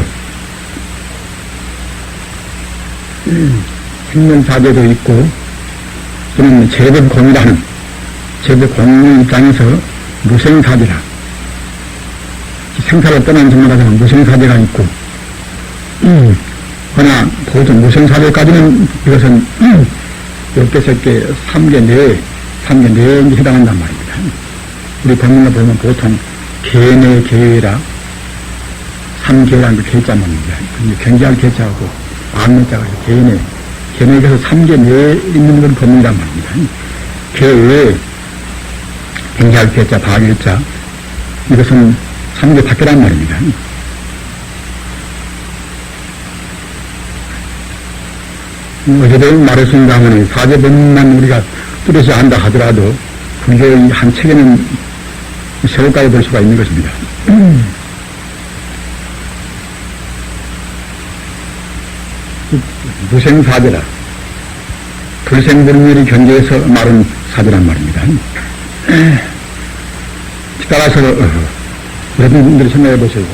생명사제도 있고 또는 제법 공이라는 제도 공무원 입장에서 무생사제라. 생사를 떠난 정마다는 무생사제가 있고, 그러나 보통 무생사제까지는 이것은 6개, 3개, 3개 내에, 3개 내에 해당한단 말입니다. 우리 법문을 보면 보통 개내 개회라 3개라는 그 개자 말입니다. 경계할 개자하고 암내자가 개내에서 3개 내에 있는 건 법문이란 말입니다. 개외에 경계할 개자, 바일자 이것은 3개 밖이란 말입니다. 어제도 말했습니다만 사제 법문만 우리가 뚜렷이 안다 하더라도 불교의 한 책에는 세월까지 볼 수가 있는 것입니다. 무생사제라. 불생불멸이 견제해서 말은 사제란 말입니다. 따라서 여러분들이 생각해 보세요.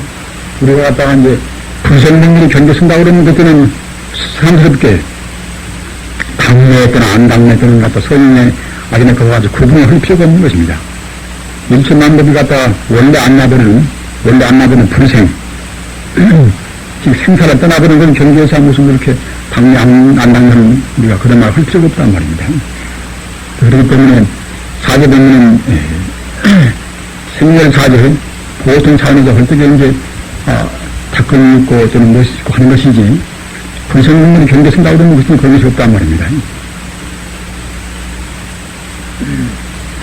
우리가 갖다가 이제 불생불멸이 견제 쓴다고 그러면 그때는 사람스럽게 당내했거나 안 당내했거나 갖다 서인에 아기네 그거 가지고 구분을 할 필요가 없는 것입니다. 일천만법이 갖다가 원래 안 나버는 불생 지금 생사를 떠나버리는 건 경계에서 무슨 그렇게 당내 안 당내는 우리가 그런 말 할 필요가 없단 말입니다. 그렇기 때문에 사제 법문은 생멸사제 보통 차원에서 헐떡에 이제 닦은 있고 저는 멋있고 하는 것이지 불생불멸이 경계 쓴다고 그러는 것은 그런 것이 없단 말입니다.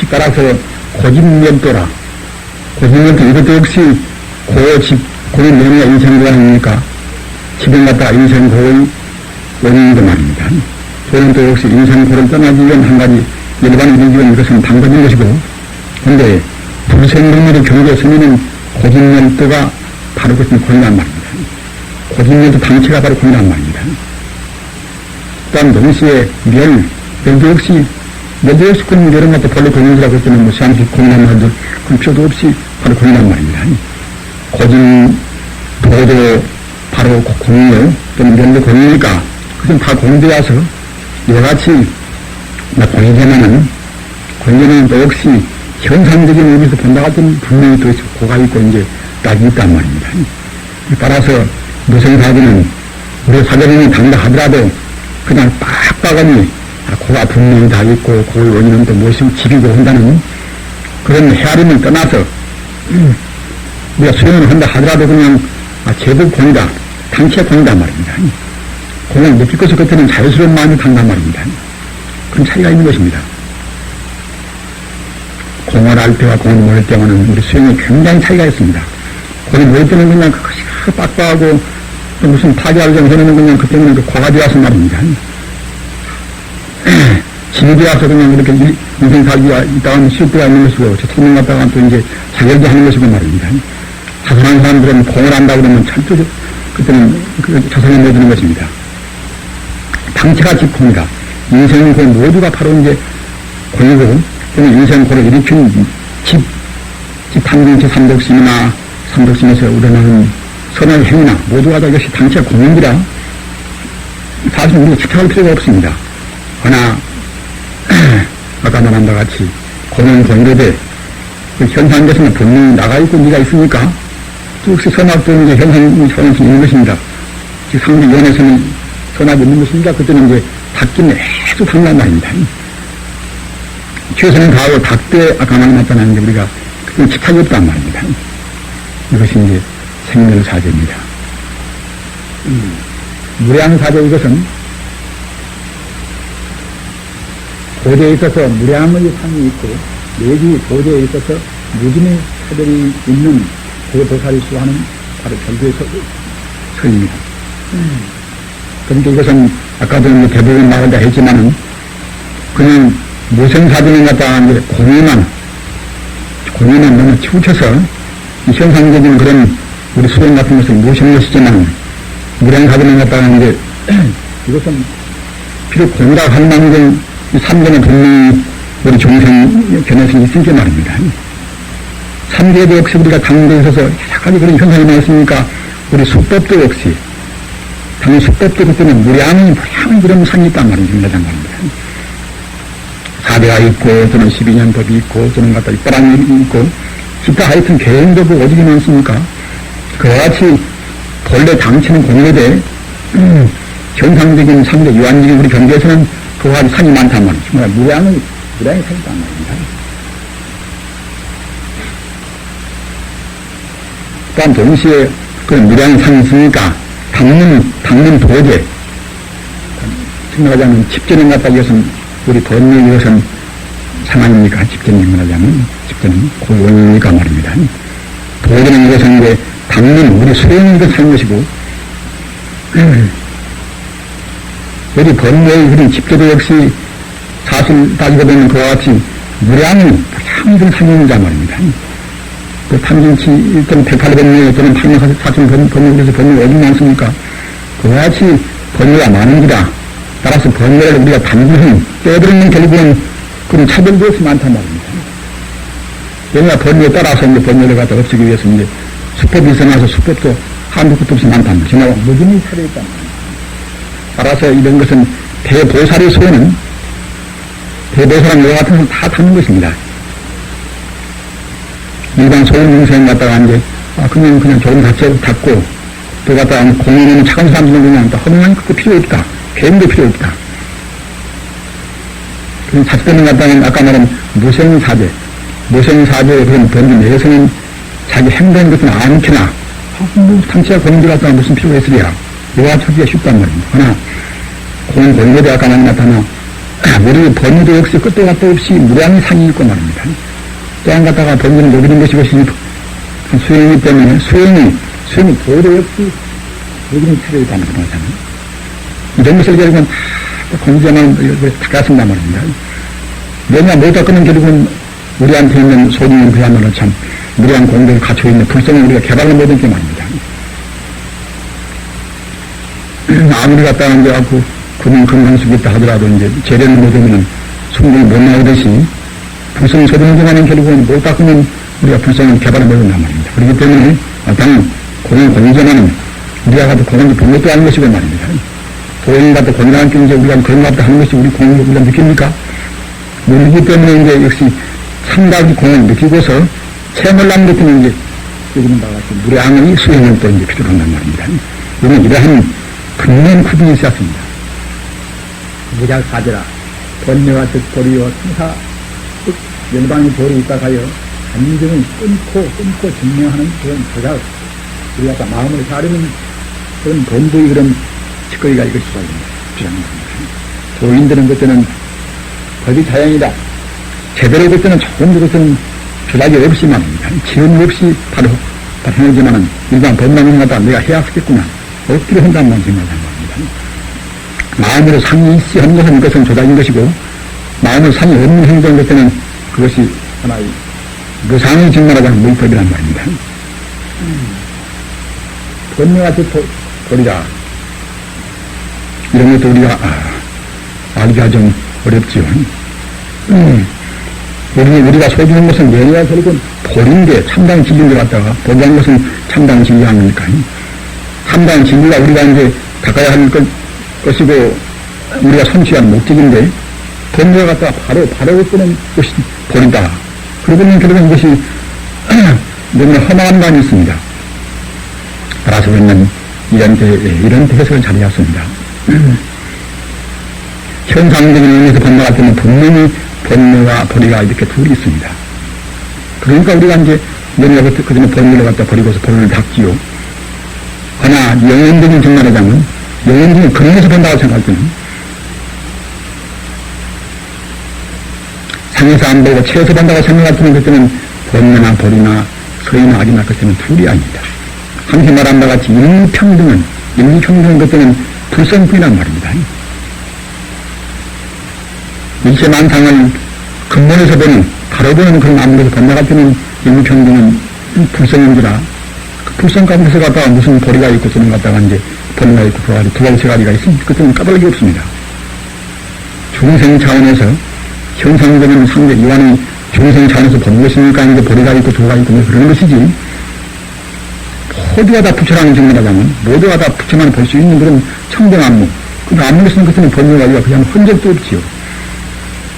따라서 고집면도라. 고집면도 이것도 역시 고의 명예가 인생고가 아닙니까? 집에 갔다가 인생고의 원인도 말입니다. 저는 또 역시 인생고를 떠나기 위한 한 가지 일반인들이 위한 이것은 방법인 것이고, 그런데 불생불멸의 경계에 서면은 고집면도가 바로 그것은 고이란 말입니다. 고집면도 당체가 바로 고이란 말입니다. 또한 동시에 멸도 역시 그런 여러 것도 별로 고민이라고 했더니 뭐 시한테 고민하는 말들 그런 필요도 없이 바로 고민한 말입니다. 고진, 도도 바로 공유 또는 면도 공유니까 그것은 다 공유되어서 이와 같이 공유되면은 또 역시 현상적인 의미에서 본다 같은 분명히 또 고가 있고 이제 딱이 있단 말입니다. 따라서 무생사지는 우리 사전인이 당다 하더라도 그냥 빡빡하니 고가 분명히 다 있고 고의 원인은 또 무엇이 지키고 한다는 그런 헤아림을 떠나서 우리가 수행을 한다 하더라도 그냥 제법 공이다, 당체 공이다 말입니다. 공을 느낄 것을 겉에는 자유스러운 마음이 강단 말입니다. 그런 차이가 있는 것입니다. 공을 알 때와 공을 모를 때와는 우리 수행에 굉장히 차이가 있습니다. 공을 모를 때는 그냥 그것이 빡빡하고 또 무슨 파괴하려고 해놓는 그냥 그때는 그 고가 되어서 말입니다. 진이 와서 그냥 이렇게 인생 살기가 있다가는 쉴 때가 있는 것이고, 저 청년 갔다가 또 이제 자결도 하는 것이고 말입니다. 자선한 사람들은 공을 한다고 그러면 철저히 그때는 자선을 내주는 것입니다. 당체가 집공이다. 인생은 그 모두가 바로 이제 공이고, 또는 인생고를 일으킨 집탐정체 삼독심이나 삼독심에서 우러나는 선한 행위나 모두가 다 이것이 당체 공인이라 사실 우리가 집착할 필요가 없습니다. 그러나 아까 말한 바와 같이 공은 공이로되 그 현상에서는 분명히 나가있고 네가 있으니까 역시 선악도 이제 현상이 있는 것입니다. 즉 상대연에서는 선악이 있는 것입니다. 그때는 이제 닦기는 계속 당난 말입니다. 최선을 다하고 닦되 아까 말했다는 게 우리가 그때는 집착이 없단 말입니다. 이것이 이제 생멸사제입니다. 무량사제 이것은 도제에 있어서 무량의 상이 있고 내지 도제에 있어서 무진의 차별이 있는 그 도사를 수하는 바로 별도의 설입니다. 그러니까 이것은 아까도 대부분 말한다 했지만은 그냥 무생사진을 갖다가 이제 공유만 너무 치우쳐서 이 현상적인 그런 우리 수행 같은 것을 무시한 것이지만 무량사진을 갖다가 이제 이것은 비록 공이라고 한 만큼 이 삼계는 분명히 우리 종생 견해에서 있으니까 말입니다. 삼계도 역시 우리가 당대에 있어서 여러 가지 그런 현상이 나왔으니까 우리 수법도 역시 당연히 수법도 그때는 무량히 그런 상이 있단 말입니다. 4대가 있고, 또는 12년 법이 있고, 또는 갖다 이빠랑이 있고, 기타 하여튼 개인적으로 오직이 많습니까? 그와 같이 본래 당치는 공로대, 현상적인 상대 유한적인 우리 경계에서는 그와 같이 산이 많단 말이죠. 무량이 산이 있단 말입니다. 또한 동시에 그런 무량이 산이 있으니까 닦는 도제, 생각하자면 집전을 갖다 이것은 우리 번뇌 이것은 상황입니까? 집전이 말하자면 집전은 고원이니까 말입니다. 도제는 이것은 이제 닦는 우리 수행이 이것 사는 것이고 우리 번뇌의 그런 집조도 역시 사실 따지고 보면 그와 같이 무량이 참된 상인자 말입니다. 그 탐진치 또는 108번뇌 또는 844천 번뇌에서 번뇌가 어디 많습니까? 그와 같이 번뇌가 많은 기라. 따라서 번뇌를 우리가 단순히 떼어버리는 결국은 그런 차별도 없이 많단 말입니다. 왜냐 번뇌에 따라서 이제 번뇌를 갖다 없애기 위해서 이제 수법이 있어나서 수법도 한두 것도 없이 많단 말이죠. 정말 무진히 차려있단 말입니다. 따라서 이런 것은 대보살의 소원은 대보살은 이와 같은 걸 다 담는 것입니다. 일반 소원 용서행 갖다가 이제 그냥 조금 닫고 또 갖다가 공연하는 차가운 사람들은 그냥 허망한 것도 필요 없다. 개인도 필요 없다. 그럼 자칫되는 갖다는 아까 말한 무생사죄 그런 번지 내에서는 자기 행동한 것은 않게나 당치가 공연들 갖다가 무슨 필요가 있으랴. 이와 찾기가 쉽단 말입니다. 그러나 공연대 아까 나타나 우리 번지도 역시 끝도 갖도 없이 무량의 상이 있고 말입니다. 또한 갖다가 번지는 녹이는 것이 수행이기 때문에 수행이 도로 역시 녹이는 차례에 있다는 거잖아요. 이런 것을 결국은 공부자만 닦았습니다 말입니다. 왜냐 모두 끄는 결국은 우리한테 있는 소중한 그야말로 참 무리한 공덕을 갖추고 있는 불성을 우리가 개발을 못한 게 말입니다. 아무리 갖다가 이제 군인 건강수기 있다 하더라도 이제 재련을 못하면 충분히 못 나오듯이 불성이 소중하지만은 결국은 못 닦으면 우리가 불성을 개발을 못한단 말입니다. 그렇기 때문에 당 공전하는 우리가 가도 공원이 본 것도 아닌 것이고 말입니다. 도인 같은 건강한 경제 우리가 그런 것 같다 하는 것이 우리 공원을 우리가 느낍니까? 모르기 때문에 이제 역시 상당히 공원을 느끼고서 체험을 하는 것들은 이제 여기는 바같이 무량의 수행을 또 이제 필요로 한단 말입니다. 우리는 이러한 근면 구분이 있었습니다. 무작사제라 번뇌와 즉도리요 승사 즉 연방의 도리 있다가여 감정을 끊고 증명하는 그런 조작 우리가 아까 마음을 사르는 그런 본부의 그런 짓거리가 이것이 주장합니다. 도인들은 그때는 법이 자연이다. 제대로 그때는 조금 그것은 조작이 없이 말입니다. 지원 없이 바로 해내지만은 일반 법망을 갖다 내가 해야 하겠구나. 억지로 한다는 생각을 한 겁니다. 마음으로 상이 있이 하는 것은 이것은 조작인 것이고 마음으로 상이 없는 행동인 것은 그것이 하나의 무상의 증말하자는 무의법이란 말입니다. 번뇌가 도리라. 이런 것도 우리가 알기가 좀 어렵지요. 우리가 소중한 것은 내가 결국은 볼인데 참다운 진리를 갖다가 보자는 것은 참다운 진리 아닙니까? 참다운 진리가 우리가 이제 닦아야 할 것이고 우리가 성취할 목적인데 번뇌가 갖다가 바로 끄는 것이 볼이다. 그러고는 결국은 이것이 너무나 험한 감이 있습니다. 따라서 우리는 이런 해석을 잘 해왔습니다. 현상적인 의미에서 번뇌가 때는 분명히 번뇌와 보리가 이렇게 둘이 있습니다. 그러니까 우리가 이제 너희가 그 전에 번뇌를 갖다 버리고서 본을 닦지요. 하나 영혼적인 정말하자면 영혼적인 근원에서 본다고 생각할 때는 상에서 안 보고 체에서 본다고 생각할 때는 그때는 번뇌나 보리나 서이나 악이나 그때는 둘이 아닙니다. 함께 말한 바와 같이 인류평등은 그때는 불성뿐이란 말입니다. 일체만상을 근본에서 보는 바로 보는 그런 아무래도 건너갈 때는 인류평등은 불성인지라 그 불성 가운데서 갔다가 무슨 보리가 있고 저는 갔다가 이제 번뇌가 있고 두 가지 세 가지가 있으면 그때는 까닭이 없습니다. 중생 차원에서 형상적인 상대 이완의 중생 차원에서 보는 것이니까 이제 보리가 있고 두 가지가 있고 그러는 것이지 모두가 다 부처라는 증명하자면 모두가 다 부처만 볼 수 있는 그런 청정안무 그 안무에서는 그때는 번뇌가 그냥 흔적도 없지요.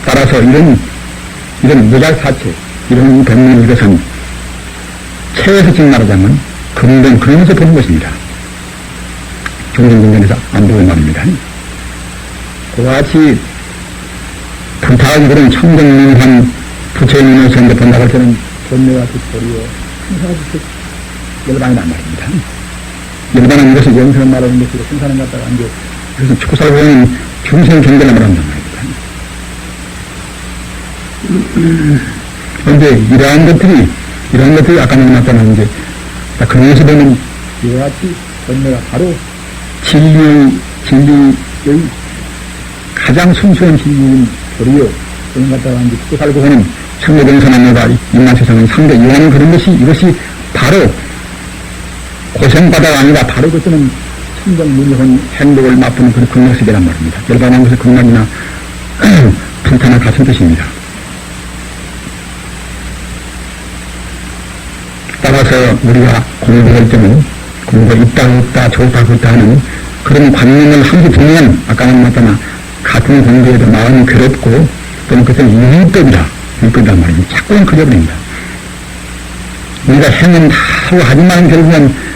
따라서 이런 무작사체, 이런 법문 이것은 체에서 지금 말하자면 근본, 그러면서 보는 것입니다. 종전근전에서 안 보고 말입니다. 그와 같이 불타하기 그런 청정민한 부처님을 선대 본다고 할 때는 본내와 뒷소리에 항상 열반이란 말입니다. 열반은 이것을 영생을 말하는 것이고 생사는 갖다가 이제 이것은 죽고 살고 있는 중생 경계를 말한단 말입니다. 그런데 이러한 것들이 아까 나타나는 이제 그러면서 보면 이와 같이 본내가 바로 진리의 가장 순수한 진리인 도리요. 그런 갖다가 이제 죽고 살고 하는 천도병선언과 인간세상은 상대 이해하는 그런 것이 이것이 바로 고생바다가 아니라 바로 그것은 천정무리한 행복을 맛보는 그런 극락세계란 말입니다. 열반한 것은 극락이나 불타나 같은 뜻입니다. 따라서 우리가 공부할 때는 공부가 있다 없다 좋다 그렇다 하는 그런 관념을 함께 두면 아까는 맞잖아 같은 공부에도 마음이 괴롭고 또는 그것은 율법이란 말입니다. 자꾸는 그려버립니다. 우리가 행은 다 하고 하지만 결국은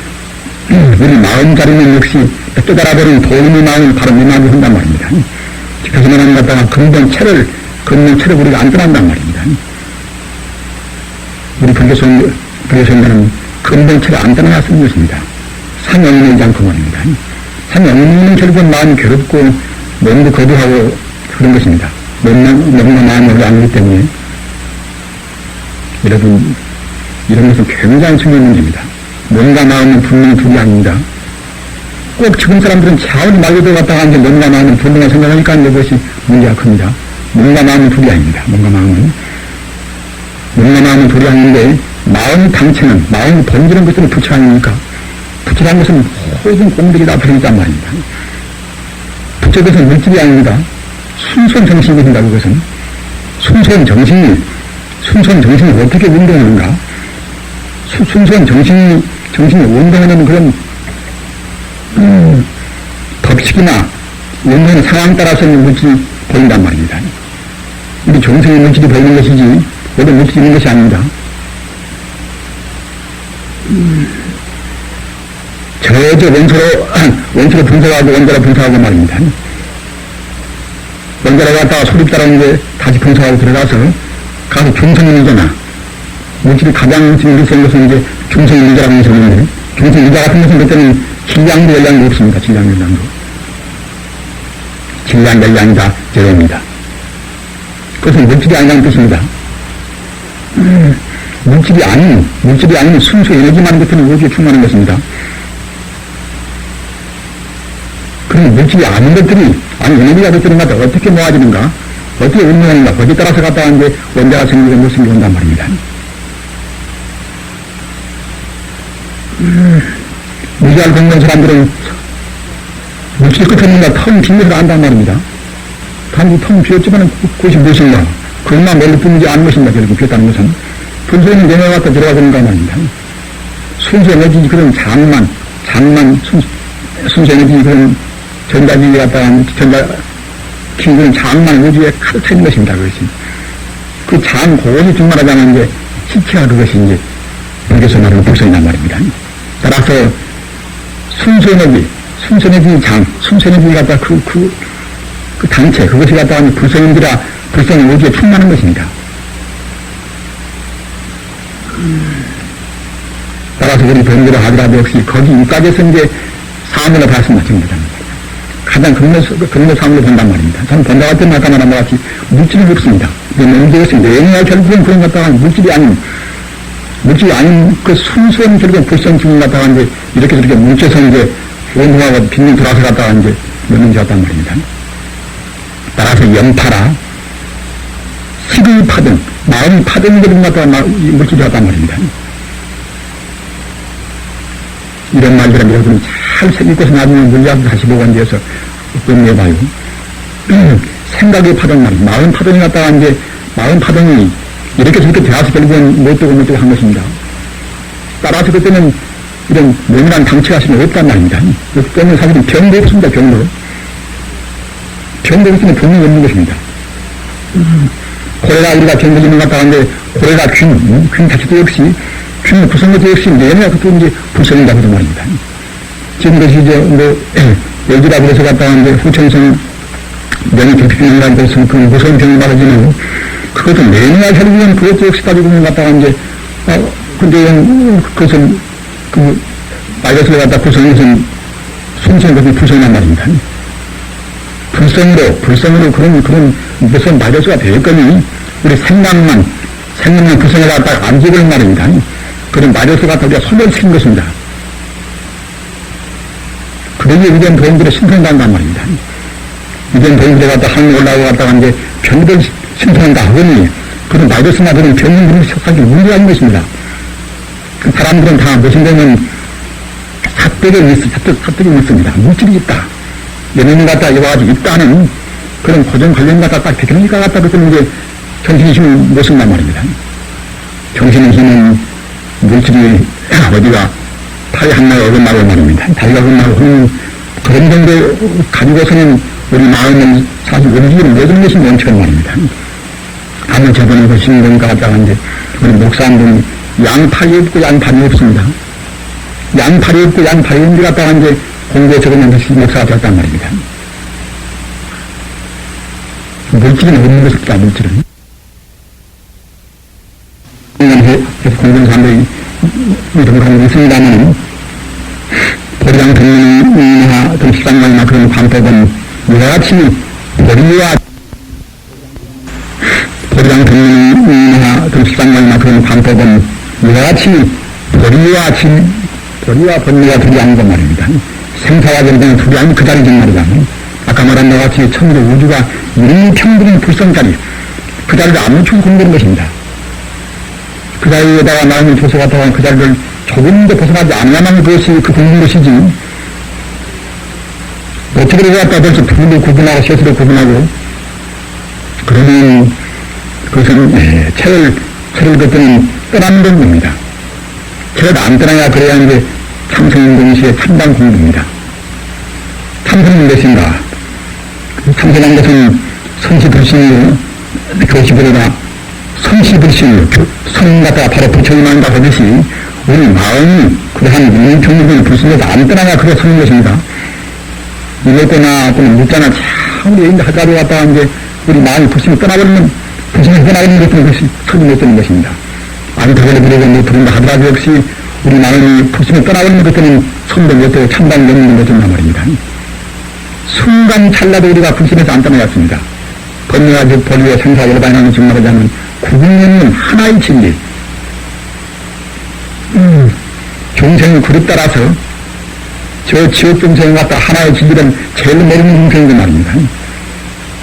우리 마음자리는 역시 깨달아버린 도인의 마음을 바로 미망이 한단 말입니다. 그래서 말하는 것다가 근본 체를 우리가 안 떠난단 말입니다. 우리 불교성가는 근본 체를 안 떠나야 쓰는 것입니다. 상영이지 않고 말입니다. 상영이는 결국은 마음이 괴롭고 몸도 거부하고 그런 것입니다. 몸과 마음이 우리 아니기 때문에 여러분 이런 것은 굉장히 중요한 문제입니다. 몸과 마음은 분명히 둘이 아닙니다. 꼭 지금 사람들은 차원이 말고 들어갔다가 이제 몸과 마음은 분명히 생각하니까 이것이 문제가 큽니다. 몸과 마음은 둘이 아닙니다. 몸과 마음은 둘이 아닌데 마음의 당체는 마음의 본질은 것은 부처 아닙니까? 부처라는 것은 모든 공들이 다 부처이단 말입니다. 부처 것은 물질이 아닙니다. 순수한 정신이 된다 그것은. 순수한 정신이 어떻게 운동하는가? 순수한 정신이 운동하는 그런 법칙이나 운동하는 상황에 따라서는 물질이 보인단 말입니다. 우리 정성의 물질이 보이는 것이지 모든 물질이 있는 것이 아닙니다. 저저 원소로 분석하고 원자로 분석하고 말입니다. 원자로 갔다가 소립 따라오는데 다시 분석하고 들어가서 가서 중성인이잖아. 물질이 가장 지금 일세인 것은 이제 중성인자라고 하는 것인데 중성인자 같은 것은 그때는 질량도 열량도 없습니다. 질량 열량이 다 제로입니다. 그것은 물질이 아니라는 뜻입니다. 물질이 아닌 순수 에너지만 같은 우주에 충만한 것입니다. 그럼 물질이 아닌 것들이 에너지가 것들은 갖다 어떻게 모아지는가? 어떻게 운영하는가? 거기에 따라서 갖다가 이제 원자가 생기고 모습이 온단 말입니다. 무지할 공부한 사람들은 물질 끝에 있는가 텅 빈 것을 안단 말입니다. 단지 텅 비었지만 그것이 무엇인가? 그것만 멀리 뿐이지 않은 것입니다. 결국 비었다는 것은. 분수에는 내가 갖다 들어가는가 말입니다. 순수 에너지 그런 장만 순수 에너지 그런 전자기기 갖다가 그런 장만 우주에 가득 차 있는 것입니다. 그것이. 그 장 고온이 중말하자면 이제 시체가 그것이 이제 여기서 말하는 불성이란 말입니다. 따라서 순수 에너지 갖다 그 단체, 그것이 갖다가 불성인지라 불성이 우주에 충만한 것입니다. 따라서 우리 변기를 하더라도 역시 거기 이까지에서 이제 사물을 봤습니다. 지금 보자면. 가장 근본 사물을 본단 말입니다. 저는 본다 같은 아까 말한 것 같이 물질이 없습니다. 문제였습니다. 내용이 결국은 그런 것 같다가 물질이 아닌 그 순수한 결국은 불성 기분 갖다가 이제 이렇게 저렇게 뭉쳐서 이제 온화하고 빈민 돌아서 갔다가 이제 몇년 되었단 말입니다. 따라서 영파라, 식의 파등, 마음이 파등이 되는 것 갖다가 물질이 왔단 말입니다. 이런 말들은 여러분이 잘 새기고서 나중에 물리학도 다시 보고 앉아서 음미해봐요. 생각의 파등 말입니다. 마음 파등이 갖다가 이제 마음 파등이 이렇게 저렇게 되어서 결국은 못 되고 한 것입니다. 따라서 그때는 이런 명랑한 당체가 사실 없단 말입니다. 그렇기 때문에 사실은 병도 없습니다. 병도 있으면 분명히 없는 것입니다. 고래가 우리가 견디는 것 같다 하는데, 고래가 균 자체도 역시, 균 구성 것도 역시 내내 그것도 이제 불성이라고 하는 말입니다. 지금 것이 이제, 여기라 그래서 갔다 하는데, 후천성 명이 결핍이라는 것은 그 무서운 병을 말하지만, 그것도 내내가 혈기는 그것도 역시 가지고 있는 것 같다 하는데, 근데 그것은, 바이러스를 갖다 구성해서 순수한 것이 불성이란 말입니다. 불성으로 그런 무슨 바이러스가 되었거니, 우리 생명만 구성해 갖다가 안 죽을 말입니다. 그런 바이러스 갖다 우리가 소멸시킨 것입니다. 그러기 위대한 도인들의 신통한단 말입니다. 위대한 도인들에 갖다 하늘 올라오고 갖다가 이제 병들 신통한다 하더니, 그런 바이러스나 그런 병들은 사실 문제가 있는 것입니다. 그 사람들은 다 무엇인가면 사택이 있습니다. 물질이 있다. 연예인 갖다 이와 같이 있다는 그런 고정 관련 갖다 딱 테크니까 갖다 그것은 이제 정신의 힘을 못 쓴단 말입니다. 정신의 힘은 물질이 어디가 팔이 한날 어긋나고 말입니다. 다리가 어긋나고 그런 정도 가지고서는 우리 마음은 사실 움직이는 모든 것이 원칙은 말입니다. 한번 저번에 그 신문가 갖다가 이제 우리 목사님은 양팔이 없고 양팔이 없습니다. 양팔이 없고 양팔이 없는 데 갖다가 이제 공부에 적으면서 목사가 되었단 말입니다. 물질은 없는 것일까, 물질은. 그래서 공부하는 사람들이 이런 거 있습니다만, 보리랑 등문이나 등 시간이나 그런 관법은 이와 같이 보리랑 등문이나 등 시간이나 그런 관법은 이와 같이 보리와 번뇌가 둘이 아닌 것 말입니다. 생사와 전쟁은 둘이 아닌 그 자리인 말이다. 아까 말한 것 같이 천도 우주가 일평등한 불성자리, 그 자리를 안 놓치고 공부하는 것입니다. 그 자리에다가 나오는 조서 같다가 그 자리를 조금도 벗어나지 않아야만 그것이 그 공부인 것이지, 어떻게 그러다 벌써 둘로 구분하고 셋으로 구분하고, 그러면 그것은 체를 걷더니 떠나는 공부입니다. 체를 안 떠나야 그래야 이제 참선인 동시에 참단 공부입니다. 참선은 무엇인가? 참선한 것은 선시불신이요, 그것이 보다 선시불신이요, 선 갖다가 바로 붙여임한다 하듯이 우리 마음이 그러한 인평등을 불신에서 안 떠나야 그래 서는 것입니다. 이거거나 또는 묻잖아 참 우리 하자로 갔다가 이제 우리 마음이 불신을 떠나버리면, 불신을 떠나버리는 것은 그것이 서지 못 되는 것입니다. 안타까운 그러고 뭐 들은다 하더라도 역시 우리 마음이 불신을 떠나버리는 것들은 손도 못 되고 참단을 넘는 것이란 말입니다. 순간 찰나도 우리가 불신에서 안 떠나였습니다. 번뇌와 즉 보리와 생사 열반하는 증말하자면 구분이 없는 하나의 진리. 중생의 그릇 따라서 저 지옥 중생을 갖다 하나의 진리는 제일 모르는 중생인 말입니다.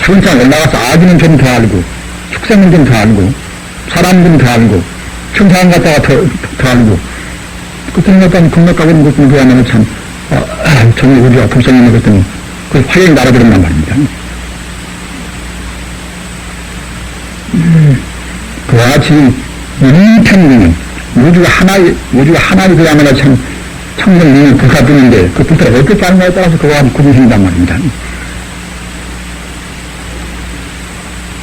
차근차근 올라가서 아기는 좀 더 알고, 축생은 좀 더 알고, 사람은 더 알고, 천상을 갖다가 더 알고, 그때는 갖다가 극락가고는 것들은 그야말로 참, 정의 우주와 불성인 것들은 그 화려히 날아버린단 말입니다. 그와 같이 일평등은 우주가 하나의 그야말로 참 청정님이 불가분인데 그 불타를 어떻게 하느냐에 따라서 그와 같이 구분신단 말입니다.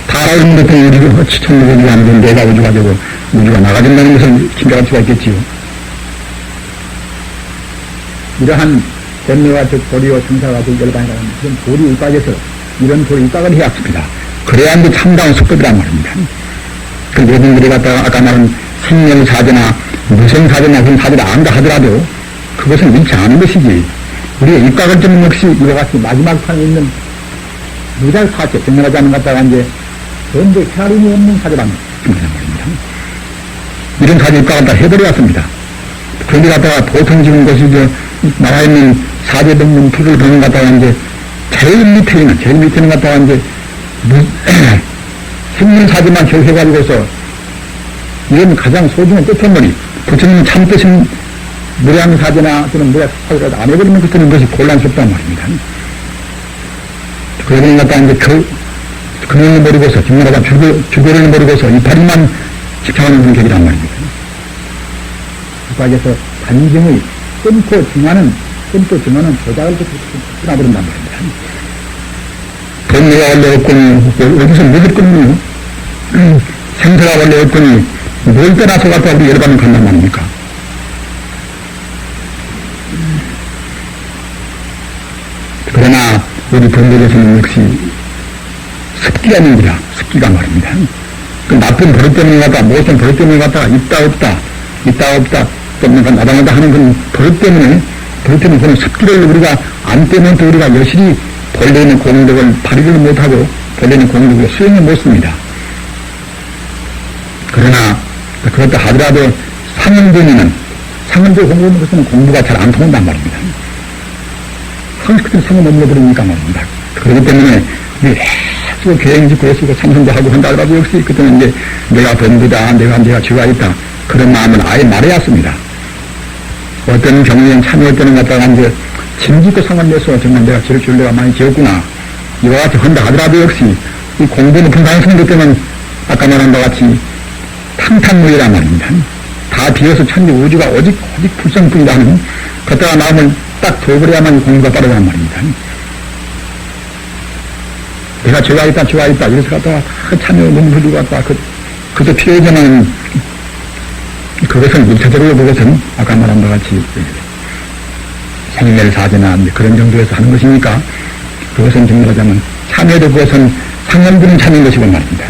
다라는 것들은 우주가 천국 우주가 아니고 내가 우주가 되고 우주가 나가진다는 것은 짐작할 수가 있겠지요. 이러한 번뇌와 즉 도리와 생사와 즉 열반이라는 그런 도리 입각에서 이런 도리 입각을 해왔습니다. 그래야 이제 참다운 수법이란 말입니다. 그 모든 일이 갖다가 아까 말한 생명사제나 무생사제나 그런 사제를 안다 하더라도 그것은 잃지 않은 것이지, 우리가 입각을 좀 역시 이와 같이 마지막 판에 있는 무잘사제, 정렬하지 않은 것 갖다가 이제 전부 헤아림이 없는 사제라는 말입니다. 이런 사제 입각을 다 해버려왔습니다. 거기 갖다가 보통 지금 것이 나와 있는 사제 등문 표를 보는 것 갖다가 이제 제일 밑에는 갖다가 이제 생명사제만 해가지고서 이런 가장 소중한 끝머리, 부처님 참뜻인 무량사제나 또는 무량사제라도 안 해버리면 그때는 것이 곤란스럽단 말입니다. 그러는 것 갖다가 이제 그놈을 모르고서, 정말하자 주거를 모르고서 이파리만 집착하는 그런 격이란 말입니다. 그래서 단정의 끊고 증하는 조작을 끊어버린단 말입니다. 돈내가 원래 없거니, 어디서 먹을 거니, 생사가 원래 없거니, 뭘 떠나서 갖다 우리 열반을 간단 말입니까? 그러나, 우리 본국에서는 역시 습기가 있느니라, 습기가 말입니다. 그 나쁜 버릇 때문에 갔다, 못된 버릇 때문에 갔다가 있다 없다, 또는 나다나다 하는 그런 버릇 때문에 그런 습기를 우리가 안 떼면 또 우리가 여실히 본래 있는 공덕을 발휘를 못하고 본래 있는 공덕을 수행을 못습니다. 그러나 그렇다 하더라도 상은전에는 상은전 공부하는 것은 공부가 잘 안 통한단 말입니다. 상식들이 상을 넘어버리니까 말입니다. 그렇기 때문에 계속 계획 짓고 애쓰고 삼성도 하고 한다 하더라도 역시 그때는 이제 내가 범부다, 내가 죄가 있다 그런 마음을 아예 말해야 합니다. 어떤 경우에는 참여할 때는 갖다가 이제 짐짓고 상을 내서 정말 내가 죄를 내가 많이 지었구나 이와 같이 한다 하더라도 역시 이 공부 높은 가능성들 때는 아까 말한 바와 같이 탕탕무이란 말입니다. 다 비어서 천지 우주가 오직 불성뿐이다 하는 그때가 마음을 딱 둬버려야만 이 공부가 빠르단 말입니다. 내가 죄가 있다 이래서 갖다가 참여 너무 흘리고 갖다가 그저 필요하지만 그것은 일차적으로 그것은 아까 말한 바와 같이 생일날 사제나 그런 정도에서 하는 것이니까 그것은 정말하자면 참여도 그것은 상을 드는 참여인 것이고 말입니다.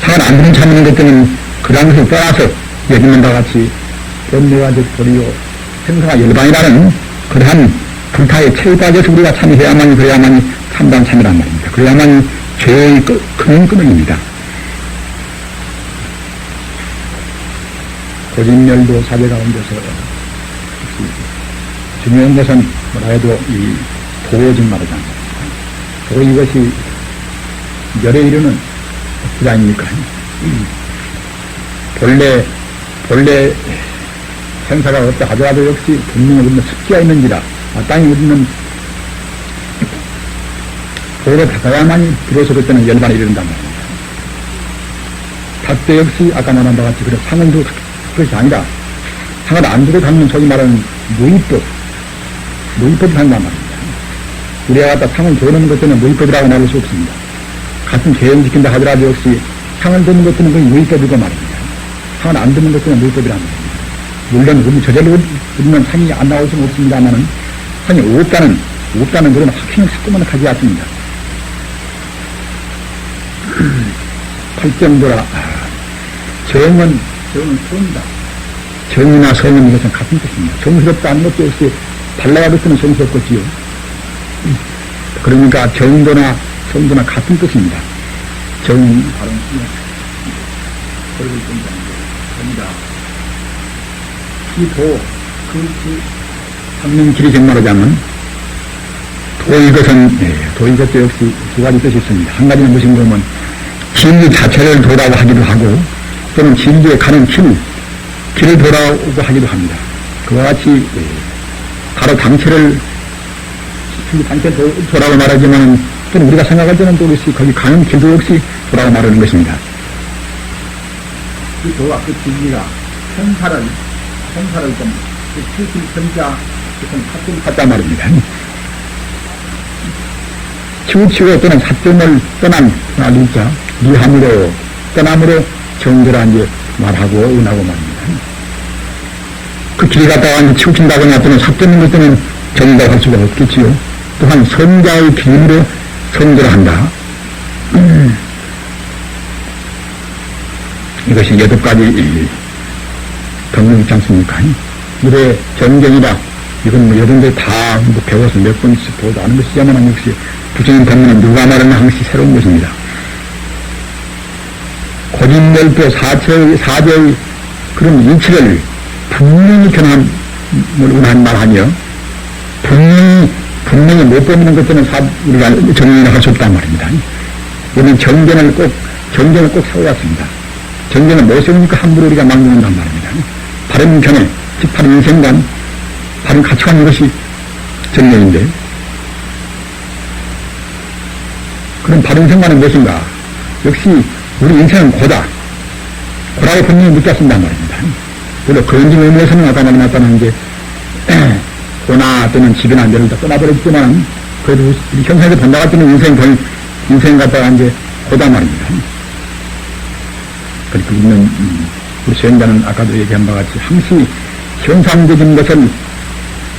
상을 안 드는 참여인 것들은 그러한 것을 떠나서 예기는 바와 같이 번뇌와적 도리요 생사가 열반이라는 그러한 불타의 체육과에서 우리가 참여해야만 그래야만이 참다운 참여란 말입니다. 그래야만이 죄의 근원입니다. 고진멸도 사제 가운데서 중요한 것은 뭐라 해도 이 도좀 말하잖아요. 도 이것이 열에 이르는 길 아닙니까? 본래 생사가 없다 하더라도 역시 분명히 우리는 습기가 있는지라 마땅히 우리는 도를 닦아야만이 비로소 그때는 열반에 이른단 말입니다. 닭도 역시 아까 말한 바와 같이 그래 상을 두고 그것이 아니라 상을 안 두고 닦는 소위 말하는 무위법이 한단 말입니다. 우리가 갖다 상을 두는 것들은 무위법이라고 말할 수 없습니다. 같은 계획 지킨다 하더라도 역시 상을 두는 것들은 그게 무위법이고 말입니다. 상을 안 두는 것들은 무위법이란 말입니다. 물론 우리 저절로 우리는 상이 안 나올 수는 없습니다만은 상이 없다는 그런 확신을 자꾸만 가지 않습니다. 팔정도라 정은 성이다. 정이나 성은 이것은 같은 뜻입니다. 정스럽다 하는 것도 역시 발라야 듣는 정스럽겠지요. 그러니까 정도나 성도나 같은 뜻입니다. 정은 바로 정이다. 이 도, 닦는 길이 정말하자면 도 이것도 역시 두 가지 뜻이 있습니다. 한 가지는 무슨 거면 진리 자체를 도라고 하기도 하고 또는 진리에 가는 길을 도라고 하기도 합니다. 그와 같이 바로 당체를 도라고 말하지만 또는 우리가 생각할 때는 또 역시 거기 가는 길도 역시 도라고 말하는 것입니다. 그 도와 그 진리가 생사를 좀 치우치자 그것은 사점을 말입니다. 치우치고 또는 사점을 떠난 리자 리함으로 떠남으로 정제라 이제 말하고 은하고 말입니다. 그 길 갔다가 이제 치우친다거나 또는 사점인 것 때문에 정제라고 할 수가 없겠지요. 또한 선자의 길로 성제를 한다. 이것이 8가지 경륜 있지 않습니까? 이래 정경이다. 이건 뭐 여러분들 다 배워서 몇 번씩 보도 아는 것이지만 역시 부처님 법문은 누가 말하는 항시 새로운 것입니다. 고진멸도 사제의 그런 이치를 분명히 견함을 운한 말하며 분명히 못 보이는 것들은 우리가 정경이라고 할 수 없단 말입니다. 우리는 정경을 꼭 세워야 합니다. 정경을 못 세우니까 함부로 우리가 막는단 말입니다. 바른 견해, 즉 바른 인생관, 바른 가치관 이것이 정경인데 그럼 바른 인생관은 무엇인가? 역시 우리 인생은 고라고 분명히 느꼈습니다 말입니다. 물론 그런 의미에서는 아까 말씀하신 게 고나 또는 집이나 내를 다 떠나버렸지만 그래도 우리 현상에서 본다 같으면 인생 갖다가 이제 고다 말입니다. 그리고 있는, 우리 수행자는 아까도 얘기한 바와 같이 항시 현상적인 것을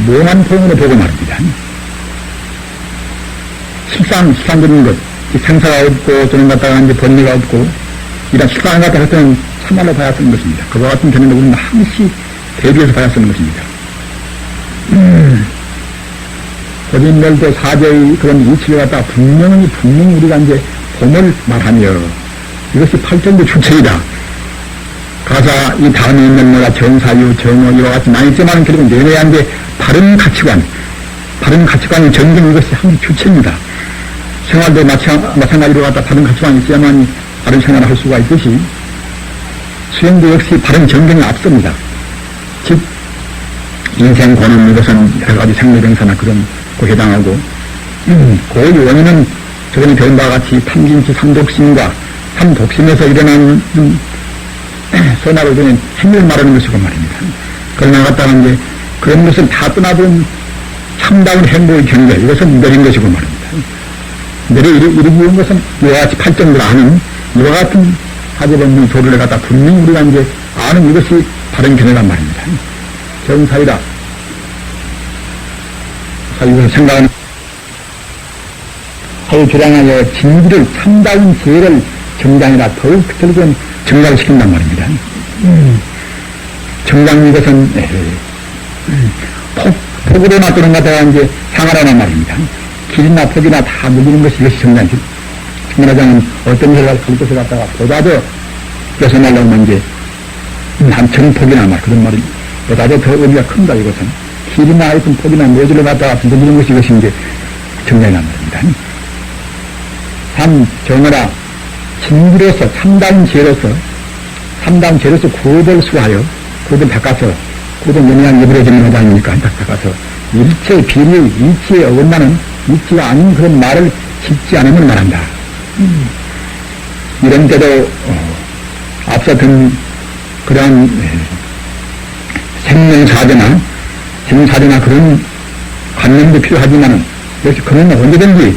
몽한 포용으로 보고 말입니다. 실상적인 것, 생사가 없고, 저는 갖다가 이제 번뇌가 없고, 이런 실상을 갖다가 할 때는 참말로 봐야 쓰는 것입니다. 그와 같은 견해로 우리는 항시 대비해서 봐야 쓰는 것입니다. 거짓말도 사제의 그런 이치를 갖다가 분명히 우리가 이제 봄을 말하며 이것이 팔전도 주체이다. 가사 이 다음에 있는 뭐가 정사유, 정어 이와 같이 많이 있지만 결국 내려야 이제 바른 가치관의 정정 이것이 항상 주체입니다. 생활도 마찬가지로 갖다 바른 가치관이 있어야만 바른 생활을 할 수가 있듯이 수행도 역시 바른 정정에 앞섭니다. 즉 인생 고는 이것은 여러 가지 생로병사나 그런 고 해당하고 그 원인은 저번에 배운 바와 같이 탐진치 삼독심과 삼독심에서 일어나는 선악을 그냥 행위를 말하는 것이고 말입니다. 그러나 갖다가 이제 그런 것을 다 떠나본 참다운 행복의 경계 이것은 내린 것이고 말입니다. 내려 이르기 위한 것은 이와 같이 팔정을 아는 이와 같은 사제법문 도를 갖다 분명히 우리가 이제 아는 이것이 바른 견해란 말입니다. 정사이다. 사유를 생각하는 사유 주량하여 진리를 참다운 지혜를 정장이라 더욱 그들은 정장을 시킨단 말입니다. 정장 이것은 폭으로 놔두는 것다가 이제 상하라는 말입니다. 길이나 폭이나 다 물리는 것이 이것이 정장이죠. 정장은 어떤 일을 할 것을 갖다가 보다도 그래서 말하면 이제 한 정폭이나 말 그런 말이 보다도 더 의미가 큰다 이것은. 길이나 하여튼 폭이나 모듈을 갖다가 물리는 것이 이것이 이제 정장이란 말입니다. 정어라 진리로서 참다운 죄로서 구업을 수하여 구업을 닦아서 구업은 영향 예불어지는 하지 아닙니까? 닦아서 일체 비리 이치에 어긋나는 이치가 아닌 그런 말을 짓지 않으면 말한다. 이런 때도 앞서 든 그러한 생명사제나 생사제나 그런 관념도 필요하지만은 역시 그런 언제든지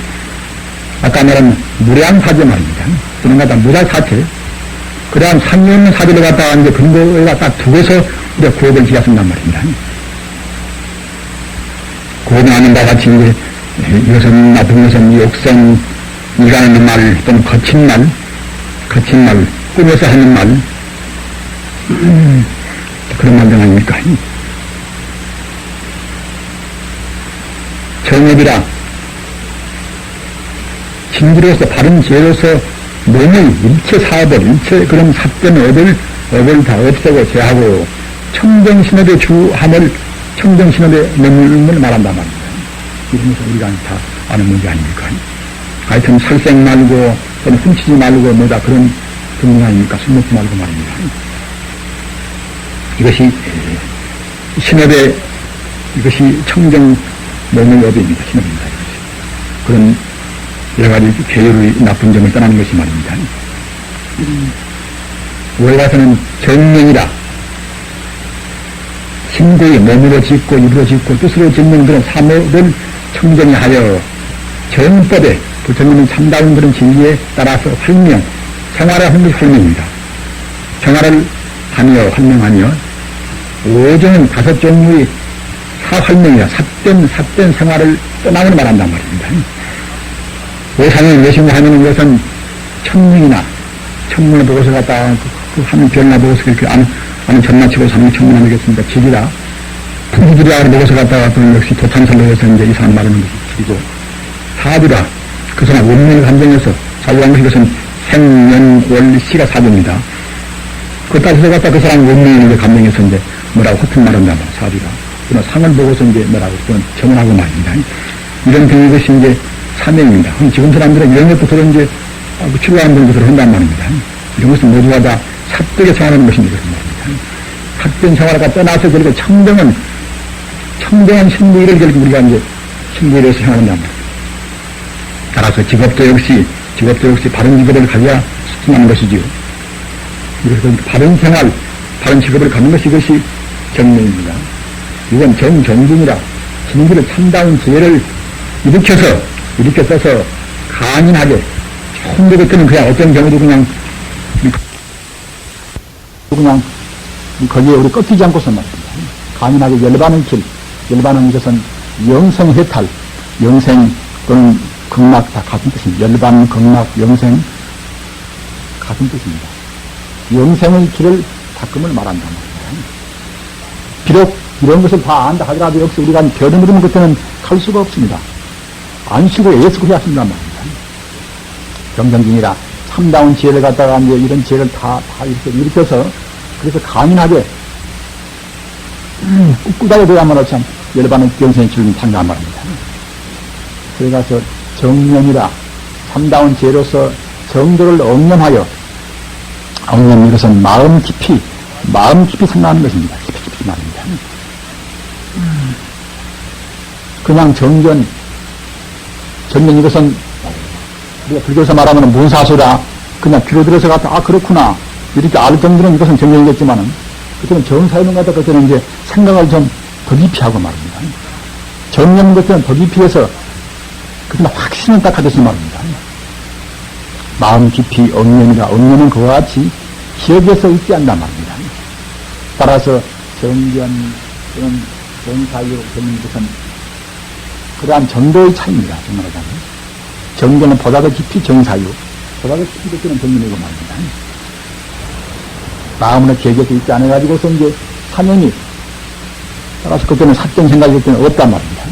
아까 말한 무량사제 말입니다. 그런 갖다 무자사체 그러한 상류 없는 사제를 갖다가 이제 근거에 갖다 두고서 우리가 구업을 지었습니다 말입니다. 구업을 하는 바 같이 이제 이것은 나쁜 것은 욕성 이가는 말 또는 거친 말 꾸며서 하는 말 그런 말 등 아닙니까? 정업이라 진리로서 바른 지혜로서 몸의 일체 사업을 일체 그런 삿된 업을 다 없애고 제하고 청정신업의 주함을 청정신업의 머물을 말한단 말입니다. 이러면서 우리가 다 아는 문제 아닙니까? 하여튼 살생 말고 또는 훔치지 말고 뭐다 그런 등등 아닙니까? 술 먹지 말고 말입니다. 이것이 신업의 이것이 청정 몸의 업입니다. 신업입니다. 이것이. 그런 여러 가지 계율의 나쁜 점을 떠나는 것이 말입니다. 원라서는 정명이라 신고의 몸으로 짓고 입으로 짓고 뜻으로 짓는 그런 사모를 청정히 하여 정법에 부처님은 참다운 그런 진리에 따라서 활명, 생활을 하는 것이 활명입니다. 생활을 하며 활명하며 오정은 5종류의 사활명이라 삿된 생활을 떠나면 말한단 말입니다. 오상이 무엇인가 하면 이것은 천문을 보고서 갖다가 하면 별나 보고서 그렇게 아는 전마치고 삼는 천문 아니겠습니까? 질이라 풍기리라 보고서 갖다가 또 역시 도탄설로 해서 이제 이상한 말하는 것이 질이고 사주라 그 사람 운명을 감정해서 사주한 것이 그것은 생년월시가 사주입니다. 그 따라서 갖다 그 사람 운명을 감정해서 이제 뭐라고 허튼 말한단 말이야 사주라. 그러나 상을 보고서 이제 뭐라고 정언하고 말입니다. 이런 등의 것이 이제 사명입니다. 지금 사람들은 이런 것도 그런 이제 치료하는 것을 한단 말입니다. 이런 것은 모두가 다 삿되게 생활하는 것입니다. 말입니다. 삿된 생활을 떠나서 그리고 청정한 신비를 결국 우리가 이제 신비를 생활한단 말입니다. 따라서 직업도 역시 바른 직업을 가져야 수행하는 것이지요. 그래서 바른 생활, 바른 직업을 갖는 것이 이것이 정명입니다. 이건 정정중이라 진리를 참다운 지혜를 이렇게 써서 간인하게 처음 것들은 그냥 어떤 경우도 그냥 거기에 우리 꺾이지 않고서 말입니다. 간인하게 열반의 길, 열반은 이것은 영생해탈, 영생 또는 극락 다 같은 뜻입니다. 열반, 극락, 영생 같은 뜻입니다. 영생의 길을 닦음을 말한다 말입니다. 비록 이런 것을 다 안다 하더라도 역시 우리가 별을 누르면 그때는 갈 수가 없습니다. 안 쉬고 예수 그리 하신단 말입니다. 경전중이라 참다운 지혜를 갖다가 이제 이런 지혜를 다 이렇게 일으켜서 그래서 강인하게 꿋꿋하게 돼야말로 참 열반의 영생의 길을 닦는단 말입니다. 그래서 정념이라 참다운 지혜로서 정도를 억념하여 억념 이것은 마음 깊이 생각하는 것입니다. 깊이 말입니다. 그냥 정견 이것은 우리가 불교에서 말하면 문사수라 그냥 귀로 들어서 갖다 그렇구나 이렇게 알 정도는 이것은 정견이겠지만은 그때는 정사유는 갖다 그때는 이제 생각을 좀 더 깊이 하고 말입니다. 정념 그때는 더 깊이 해서 그때는 확신을 딱 가졌을 말입니다. 마음 깊이 억념이라 억념은 그와 같이 기억에서 있지 않단 말입니다. 따라서 정견 또는 정사유 되는 것은 그러한 정도의 차이입니다. 정말하자면 정견은 보다 더 깊이 정사유, 보다 더 깊이 그때는 정견이고 말입니다. 마음으로 기억에서 있지 않아가지고서 이제 사명이 따라서 그때는 사정 생각이 그때는 없단 말입니다.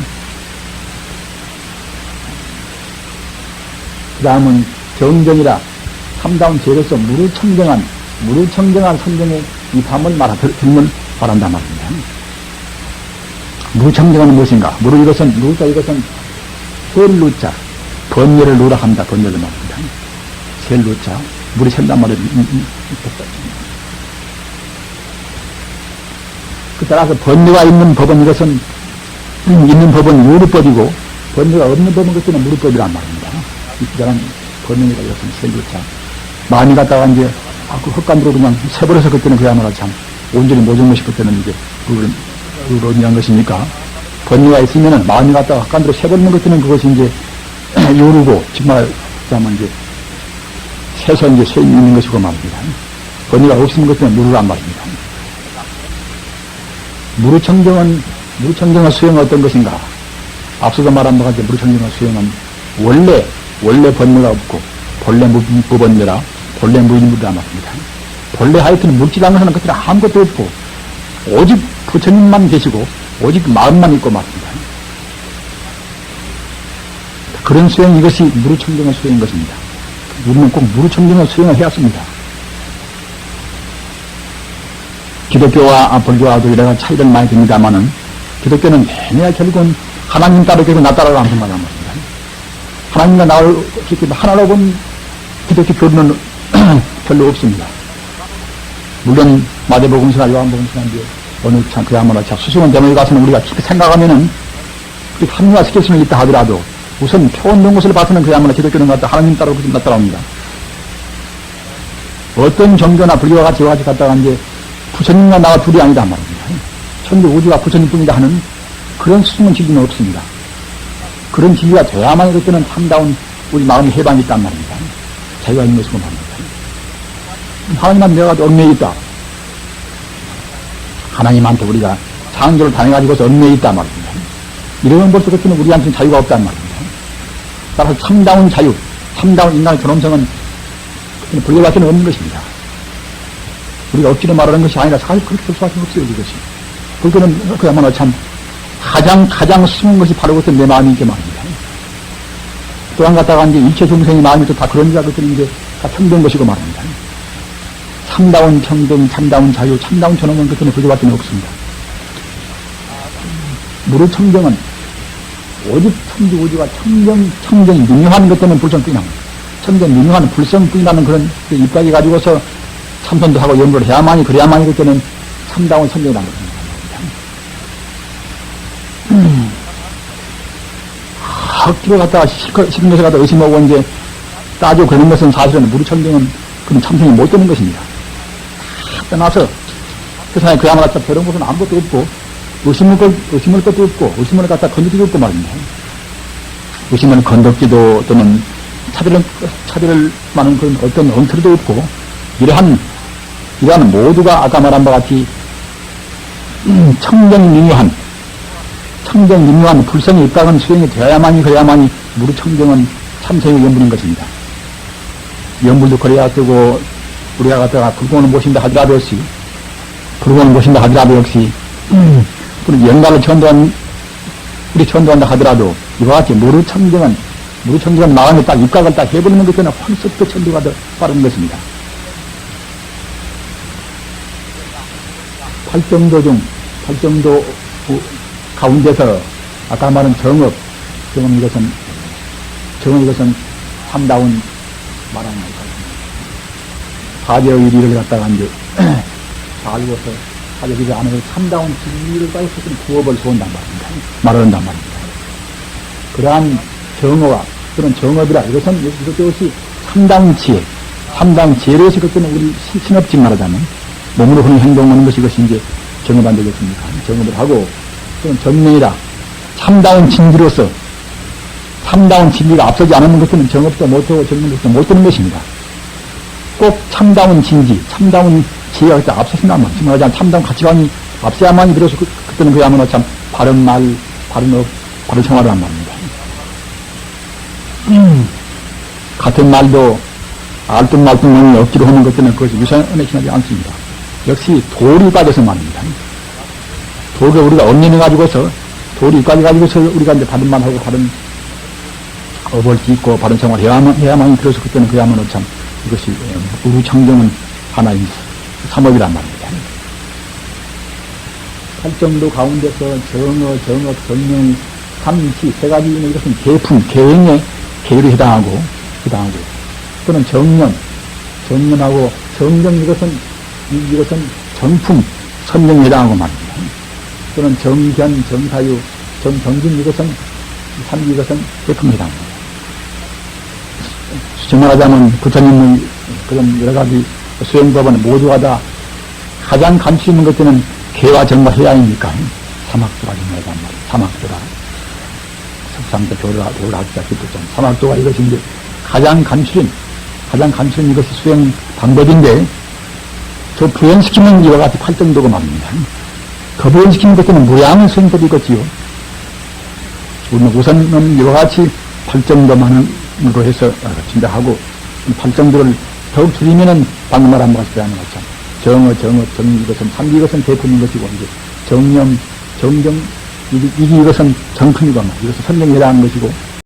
그 다음은 정정이라 참다운 죄로서 무르청정한 선정의 이 밤을 들면 바란단 말입니다. 무청정은 무엇인가? 이것은 셀루자, 번뇌를 누라 한다, 번뇌를 말합니다. 셀루자, 물이 샌단 말이에요. 그 따라서 번뇌가 있는 법은 있는 법은 유르법이고, 번뇌가 없는 법은 그때는 무르법이란 말입니다. 이 기자는 번뇌가 이것은 셀루자. 마음이 갔다가 이제, 그 헛간으로 그냥 세버려서 그때는 그야말로 참, 온전히 모든 것이 그때는 이제, 그걸 의미한 것이니까, 번뇌가 있으면은 마음이 갔다가 헛간으로 세버리는 것들은 그것이 이제, 요르고, 정말, 이제, 세서 이제 쇠 있는 것이고 말입니다. 번뇌가 없으면 것들은 무르란 말입니다. 무르청정은 수행은 어떤 것인가? 앞서도 말한 바가 이제 무르청정의 수행은 원래 번뇌가 없고, 본래 무번뇌라, 본래 무인무라 말입니다. 본래 하여튼 묵지라는 것은 그때 아무것도 없고, 오직 부처님만 계시고, 오직 마음만 있고 말입니다. 그런 수행, 이것이 무르청정의 수행인 것입니다. 우리는 꼭 무르청정의 수행을 해야 합니다. 기독교와 불교와도 이래가 차이를 많이 듭니다만은, 기독교는 내내 결국은 하나님 따로 계고 나 따로 하는 말이란 말입니다. 하나님과 나를 하나로 본 기독교 교리는 별로 없습니다. 물론 마태복음서나 요한복음서나 이제 어느 참 그야말로 참 수승원 대목에 가서는 우리가 깊이 생각하면은 합리화시킬 수는 있다 하더라도 우선 표현된 것을 봐서는 그야말로 기독교는 갖다 하나님 따로 나 따라옵니다. 어떤 종교나 불교와 같이 갔다가 이제 부처님과 나가 둘이 아니다 말입니다. 천주 우주가 부처님뿐이다 하는 그런 수승은 진리는 없습니다. 그런 진리가 돼야만 그때는 참다운 우리 마음의 해방이 있단 말입니다. 자유가 있는 것이고 말입니다. 하나님한테 내가 얽매여 있다. 하나님한테 우리가 창조를 당해가지고서 얽매여 있단 말입니다. 이러면 벌써 그때는 우리한테는 자유가 없단 말입니다. 따라서 참다운 자유, 참다운 인간의 존엄성은 불교밖에는 없는 것입니다. 우리가 억지로 말하는 것이 아니라 사실 그렇게 될 수밖에 없어요, 이것이. 불교는 그야말로 참 가장 숨은 것이 바로 그때 내 마음이니까 말입니다. 또한 갖다가 이제 일체 중생의 마음이 또 다 그런 자 것들이 이제 다 평등한 것이고 말입니다. 참다운 평등, 참다운 자유, 참다운 존엄은 그때는 불교밖에 없습니다. 무르청정은 오직 천지 우주가 청정이 미묘한 것 때문에 불성뿐이랍니다. 청정 미묘한 불성뿐이라는 그런 입각이 가지고서 참선도 하고 연구를 해야만이 그래야만이 그때는 참다운 선정이라는 것입니다. 억지로 갖다가 시킨 것을 갖다가 의심하고 이제 따지고 그런 것은 사실은 무르청정은 그런 참선이 못 되는 것입니다. 다 떠나서 세상에 그야말로 별은 것은 아무것도 없고 의심을 것도 없고 의심을 갖다 건드리고 없고 말입니다. 의심은 건덕지도 또는 차별을 많은 그런 어떤 엉터리도 없고, 이러한 모두가 아까 말한 바와 같이, 청정민유한 불성의 입각은 수행이 되어야만이 그래야만이 무르청정은 참선의 연불인 것입니다. 연불도 그래야 뜨고, 우리가 갖다가 불공을 모신다 하더라도 역시, 또는 영가를 천도한다 하더라도, 이와 같이 무르청정은 마음에 딱 입각을 딱 해버리는 것 때문에 훨씬 더 천도가 더 빠른 것입니다. 팔정도 가운데서 아까 말한 정업 이것은 참다운 말하는 것입니다. 사제의 일을 갖다가 이제 알고서 사제의 일을 안 해서 참다운 진리를 가지고 구업을 말한단 말입니다. 그러한 정어와 그런 정업이라 이것이 참다운 지혜로서 그때는 우리 신업직 말하자면 몸으로 하는 행동하는 것이 이것이 이제 정업 안 되겠습니까? 정업을 하고 그런 정명이라 참다운 진리로서 참다운 진리가 앞서지 않는 것들은 정업도 못하고 정명도 못 되는 것입니다. 꼭 참다운 진지, 참다운 지혜가 앞서신다는 말이죠. 말하자면 참다운 가치관이 앞서야만이 들어서 그때는 그야말로 참 바른 말, 바른 업, 바른 생활을 한 말입니다. 같은 말도 알뚱말뚱 억지로 하는 것들은 그것이 유선에 지나지 않습니다. 역시 도리 빠져서 말입니다. 도리가 우리가 언연해가지고서 도리 빠져가지고서 우리가 이제 바른 말하고 바른 업을 짓고 바른 생활을 해야만 그래서 그때는 그야말로 참 이것이 무르청정은 하나의 삼업이란 말입니다. 팔정도 가운데서 정업, 정명, 삼치 세 가지 있는 이것은 계품, 계행의 계율에 해당하고 또는 정년하고 정정 이것은 정품, 선정에 해당하고 말입니다. 또는 정견, 정사유, 정정진 이것은 삼기 이것은 계품에 해당합니다. 정말하자면 부처님의 그런 여러 가지 수행법은 모두가 다 가장 감추 있는 것들은 개와 정과 해야이니까 사막도가 정말이란 말이에요. 사막도라. 석상도 도를 하기자 기쁘잖아요. 사막도가 이것이 이제 가장 감추린 이것이 수행 방법인데 저 부연시키는 이와 같이 팔정도가 말입니다. 그 부연시키는 것들은 무량한 수행법이겠지요. 우리는 우선은 이와 같이 팔정도만으로 해서 진행하고 팔정도를 더욱 줄이면은 방금 말한 것이 하는 것처럼 정어, 정리 이것은 삼기 이것은 대품인 것이고 이제 정념, 정정 이것은 정품이고 이것은 선명에 해당하는 것이고